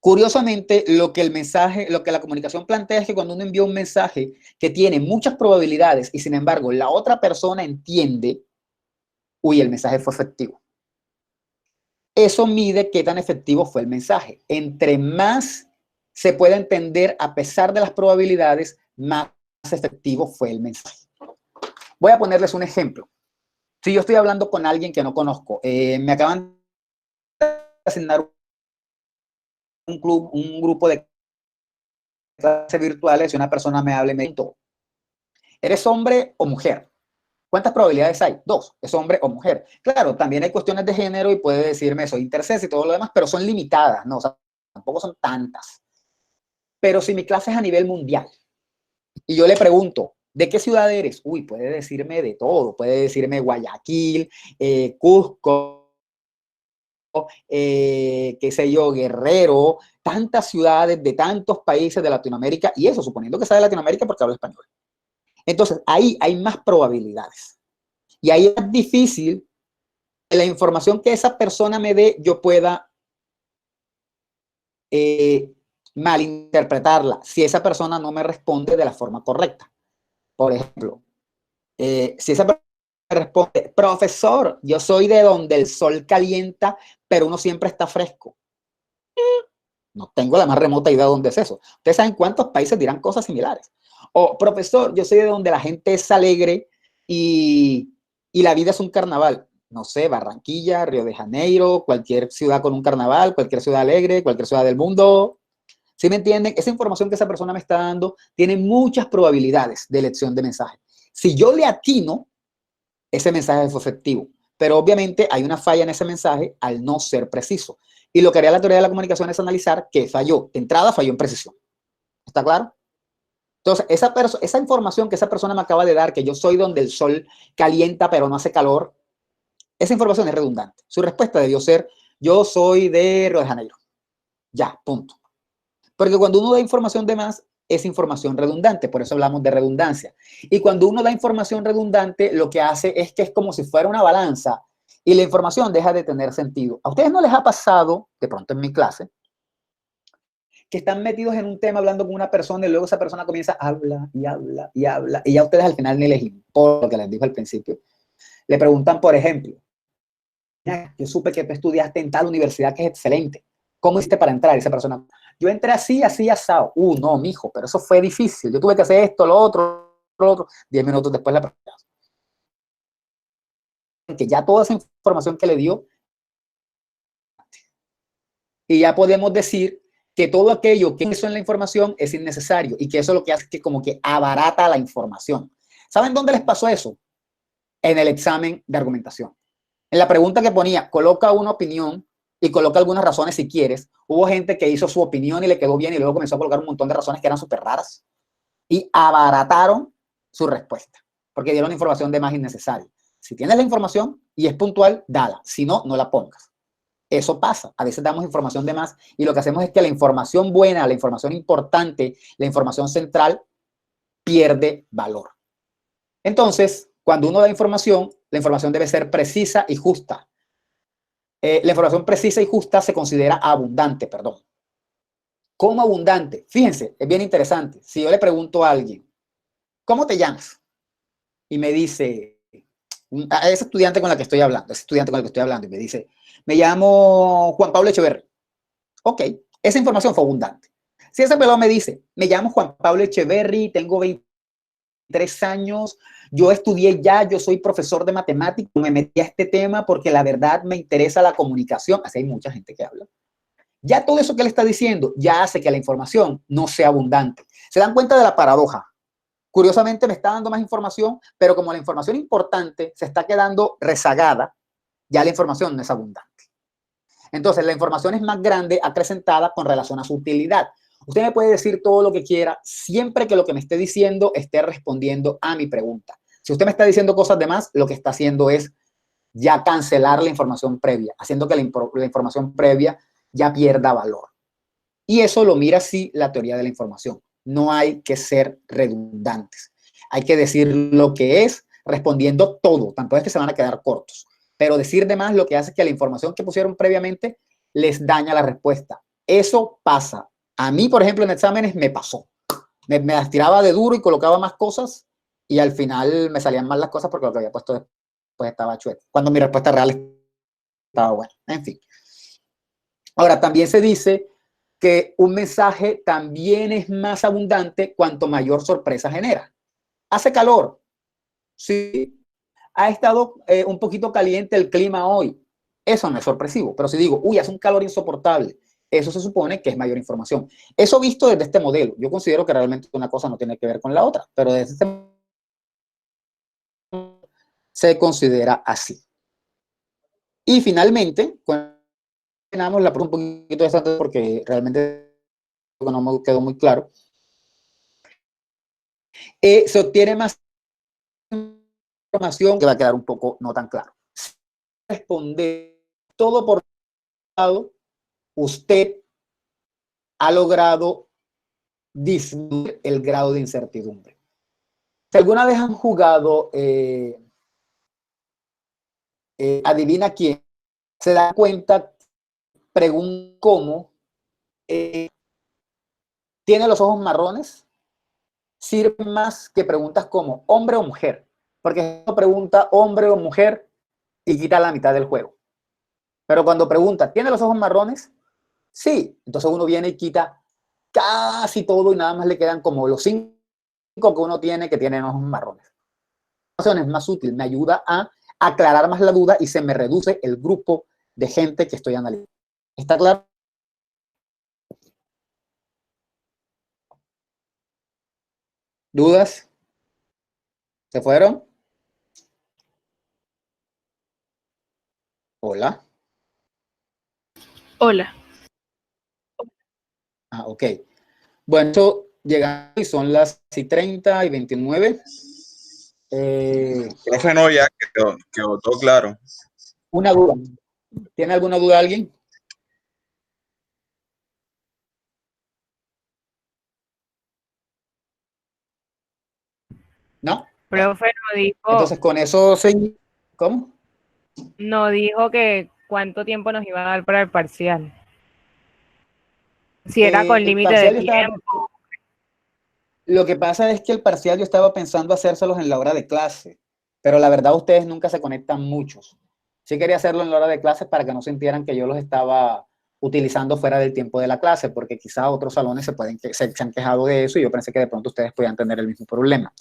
Speaker 1: curiosamente, lo que la comunicación plantea es que cuando uno envía un mensaje que tiene muchas probabilidades y sin embargo la otra persona entiende, el mensaje fue efectivo. Eso mide qué tan efectivo fue el mensaje. Entre más se puede entender a pesar de las probabilidades, más efectivo fue el mensaje. Voy a ponerles un ejemplo. Si yo estoy hablando con alguien que no conozco, me acaban de asignar un grupo de clases virtuales y una persona me habla y me dice, ¿eres hombre o mujer? ¿Cuántas probabilidades hay? 2, ¿es hombre o mujer? Claro, también hay cuestiones de género y puede decirme soy intersex y todo lo demás, pero son limitadas, ¿no? O sea, tampoco son tantas. Pero si mi clase es a nivel mundial y yo le pregunto, ¿de qué ciudad eres? Puede decirme de todo, puede decirme Guayaquil, Cusco, qué sé yo, Guerrero, tantas ciudades de tantos países de Latinoamérica, y eso suponiendo que sea de Latinoamérica porque hablo español. Entonces, ahí hay más probabilidades. Y ahí es difícil que la información que esa persona me dé, yo pueda malinterpretarla si esa persona no me responde de la forma correcta. Por ejemplo, si esa persona me responde, profesor, yo soy de donde el sol calienta, pero uno siempre está fresco. No tengo la más remota idea de dónde es eso. Ustedes saben cuántos países dirán cosas similares. O, profesor, yo soy de donde la gente es alegre y la vida es un carnaval. No sé, Barranquilla, Río de Janeiro, cualquier ciudad con un carnaval, cualquier ciudad alegre, cualquier ciudad del mundo. ¿Sí me entienden? Esa información que esa persona me está dando tiene muchas probabilidades de elección de mensaje. Si yo le atino, ese mensaje fue efectivo. Pero obviamente hay una falla en ese mensaje al no ser preciso. Y lo que haría la teoría de la comunicación es analizar qué falló. De entrada, falló en precisión. ¿Está claro? Entonces, esa información que esa persona me acaba de dar, que yo soy donde el sol calienta pero no hace calor, esa información es redundante. Su respuesta debió ser, yo soy de Río de Janeiro. Ya, punto. Porque cuando uno da información de más, es información redundante, por eso hablamos de redundancia. Y cuando uno da información redundante, lo que hace es que es como si fuera una balanza y la información deja de tener sentido. ¿A ustedes no les ha pasado, de pronto en mi clase, que están metidos en un tema hablando con una persona y luego esa persona comienza a hablar y habla y habla y ya a ustedes al final ni les importa lo que les dijo al principio? Le preguntan, por ejemplo, yo supe que tú estudiaste en tal universidad que es excelente. ¿Cómo hiciste para entrar? Y esa persona, yo entré así, así, asado. No, mijo, pero eso fue difícil. Yo tuve que hacer esto, lo otro. 10 minutos después la persona. Que ya toda esa información que le dio, y ya podemos decir que todo aquello que hizo en la información es innecesario y que eso es lo que hace que como que abarata la información. ¿Saben dónde les pasó eso? en el examen de argumentación. En la pregunta que ponía, coloca una opinión y coloca algunas razones si quieres, hubo gente que hizo su opinión y le quedó bien y luego comenzó a colocar un montón de razones que eran súper raras y abarataron su respuesta porque dieron información de más innecesaria. Si tienes la información y es puntual, dala. Si no, no la pongas. Eso pasa. A veces damos información de más y lo que hacemos es que la información buena, la información importante, la información central pierde valor. Entonces, cuando uno da información, la información debe ser precisa y justa. La información precisa y justa se considera abundante, perdón. ¿Cómo abundante? Fíjense, es bien interesante. Si yo le pregunto a alguien, ¿cómo te llamas? Y me dice, a ese estudiante con el que estoy hablando, y me dice, me llamo Juan Pablo Echeverri. Ok, esa información fue abundante. Si ese pelado me dice, me llamo Juan Pablo Echeverri, tengo 23 años, yo estudié ya, yo soy profesor de matemáticas, me metí a este tema porque la verdad me interesa la comunicación, así hay mucha gente que habla. Ya todo eso que le está diciendo ya hace que la información no sea abundante. ¿Se dan cuenta de la paradoja? Curiosamente me está dando más información, pero como la información importante se está quedando rezagada, ya la información no es abundante. Entonces la información es más grande acrecentada con relación a su utilidad. Usted me puede decir todo lo que quiera, siempre que lo que me esté diciendo esté respondiendo a mi pregunta. Si usted me está diciendo cosas de más, lo que está haciendo es ya cancelar la información previa, haciendo que la información previa ya pierda valor. Y eso lo mira así la teoría de la información. No hay que ser redundantes. Hay que decir lo que es, respondiendo todo. Tampoco es que se van a quedar cortos. Pero decir de más lo que hace es que la información que pusieron previamente les daña la respuesta. Eso pasa. A mí, por ejemplo, en exámenes me pasó. Me las tiraba de duro y colocaba más cosas y al final me salían mal las cosas porque lo que había puesto después estaba chueco. Cuando mi respuesta real estaba buena. En fin. Ahora, también se dice que un mensaje también es más abundante cuanto mayor sorpresa genera. Hace calor. Sí. Ha estado un poquito caliente el clima hoy. Eso no es sorpresivo. Pero si digo, uy, hace un calor insoportable, eso se supone que es mayor información. Eso visto desde este modelo. Yo considero que realmente una cosa no tiene que ver con la otra, pero desde este se considera así. Y finalmente, terminamos la pregunta un poquito de porque realmente no me quedó muy claro. Se obtiene más información que va a quedar un poco no tan claro. Responder todo por lado, usted ha logrado disminuir el grado de incertidumbre. Si alguna vez han jugado adivina quién, se da cuenta, pregunta cómo tiene los ojos marrones, sirve más que preguntas como hombre o mujer, porque uno pregunta hombre o mujer y quita la mitad del juego. Pero cuando pregunta, ¿tiene los ojos marrones? Sí. Entonces uno viene y quita casi todo y nada más le quedan como los 5 que uno tiene que tienen ojos marrones. Es más útil, me ayuda a aclarar más la duda y se me reduce el grupo de gente que estoy analizando. ¿Está claro? ¿Dudas? ¿Se fueron? Hola.
Speaker 3: Hola.
Speaker 1: Ah, ok. Bueno, eso llegando y son las 30 y 29.
Speaker 9: Profe, no, ya quedó todo claro.
Speaker 1: Una duda. ¿Tiene alguna duda alguien? ¿No?
Speaker 4: Profe no dijo,
Speaker 1: Entonces con eso se... ¿Cómo?
Speaker 4: no dijo que cuánto tiempo nos iba a dar para el parcial. Si era con
Speaker 1: El
Speaker 4: límite de
Speaker 1: parcial yo estaba-
Speaker 4: tiempo.
Speaker 1: Lo que pasa es que el parcial yo estaba pensando hacérselos en la hora de clase, pero la verdad ustedes nunca se conectan muchos. Sí quería hacerlo en la hora de clase para que no sintieran que yo los estaba utilizando fuera del tiempo de la clase, porque quizá otros salones se han quejado de eso y yo pensé que de pronto ustedes podían tener el mismo problema.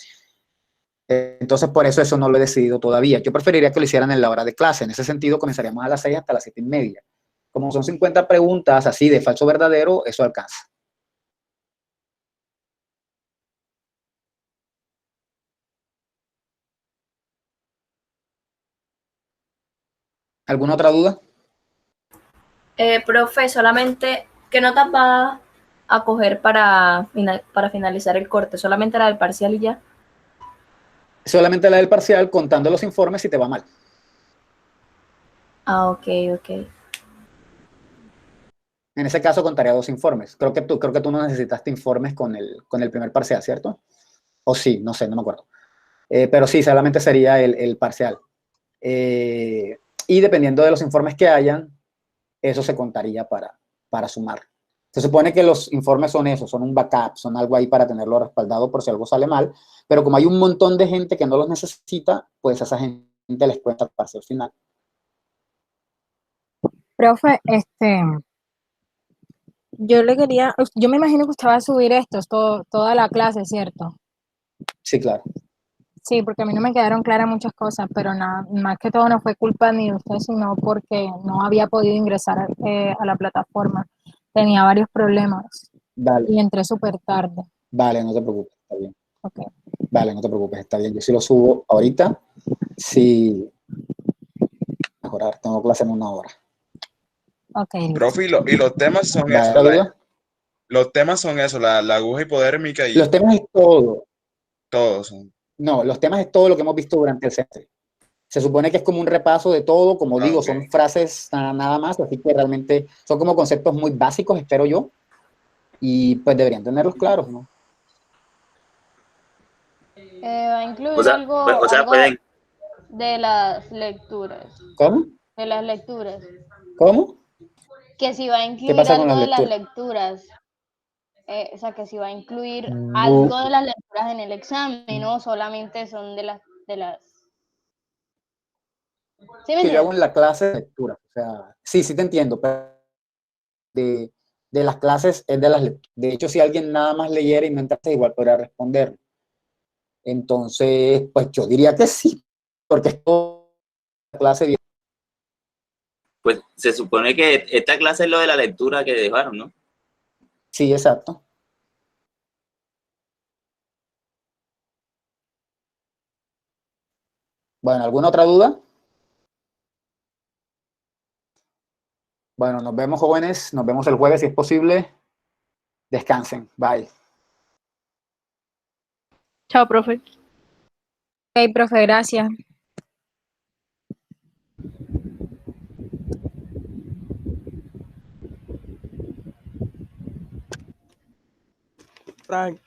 Speaker 1: Entonces por eso no lo he decidido todavía. Yo preferiría que lo hicieran en la hora de clase. En ese sentido comenzaríamos a las 6 hasta las 7:30. Como son 50 preguntas así de falso verdadero, eso alcanza. ¿Alguna otra duda?
Speaker 3: Profe, solamente, ¿qué notas va a coger para finalizar el corte? ¿Solamente la del parcial y ya?
Speaker 1: Solamente la del parcial, contando los informes si te va mal.
Speaker 3: Ah, ok.
Speaker 1: En ese caso contaría 2 informes. Creo que tú no necesitaste informes con el primer parcial, ¿cierto? O sí, no sé, no me acuerdo. Pero sí, solamente sería el parcial. Y dependiendo de los informes que hayan, eso se contaría para sumar. Se supone que los informes son eso, son un backup, son algo ahí para tenerlo respaldado por si algo sale mal, pero como hay un montón de gente que no los necesita, pues a esa gente les cuenta el parcial final.
Speaker 6: Profe, yo me imagino que usted va a subir toda la clase, ¿cierto?
Speaker 1: Sí, claro.
Speaker 6: Sí, porque a mí no me quedaron claras muchas cosas, pero nada, más que todo no fue culpa ni de usted, sino porque no había podido ingresar a la plataforma. Tenía varios problemas
Speaker 1: Vale,
Speaker 6: y entré súper tarde.
Speaker 1: vale, no te preocupes, está bien.
Speaker 6: Ok,
Speaker 1: Vale, no te preocupes, está bien. Yo sí lo subo ahorita, sí, mejorar, tengo clase en 1 hora.
Speaker 6: ok.
Speaker 9: Profe, y los temas son
Speaker 1: Vale,
Speaker 9: eso,
Speaker 1: ¿otra duda?
Speaker 9: los temas son eso, la aguja hipodérmica y
Speaker 1: Los temas es todo.
Speaker 9: todos son.
Speaker 1: No, los temas es todo lo que hemos visto durante el semestre. Se supone que es como un repaso de todo, como digo,
Speaker 9: Ok.
Speaker 1: son frases nada más, así que realmente son como conceptos muy básicos, espero yo, y pues deberían tenerlos claros, ¿no?
Speaker 10: Va a incluir
Speaker 8: O sea, o sea,
Speaker 10: algo
Speaker 8: pueden,
Speaker 10: de las lecturas.
Speaker 1: ¿Cómo?
Speaker 10: De las lecturas.
Speaker 1: ¿Cómo?
Speaker 10: Que si va a
Speaker 1: ¿Qué
Speaker 10: incluir
Speaker 1: pasa con
Speaker 10: algo
Speaker 1: las
Speaker 10: de las
Speaker 1: lecturas?
Speaker 10: lecturas. O sea, que si va a incluir
Speaker 1: Bu-
Speaker 10: algo de las lecturas en el examen, no solamente son de las. ¿Sí me
Speaker 1: Que yo hago
Speaker 10: entiendes?
Speaker 1: en la clase de lectura, o sea, sí te entiendo, pero de las clases es de las lecturas. De hecho, si alguien nada más leyera y no entraste, igual podría responder. Entonces, pues yo diría que sí, porque es toda la clase.
Speaker 8: pues se supone que esta clase es lo de la lectura que dejaron, ¿no?
Speaker 1: Sí, exacto. Bueno, ¿alguna otra duda? Bueno, nos vemos, jóvenes. Nos vemos el jueves si es posible. Descansen. Bye.
Speaker 4: Chao, profe.
Speaker 6: Ok, profe, gracias.
Speaker 11: Frank.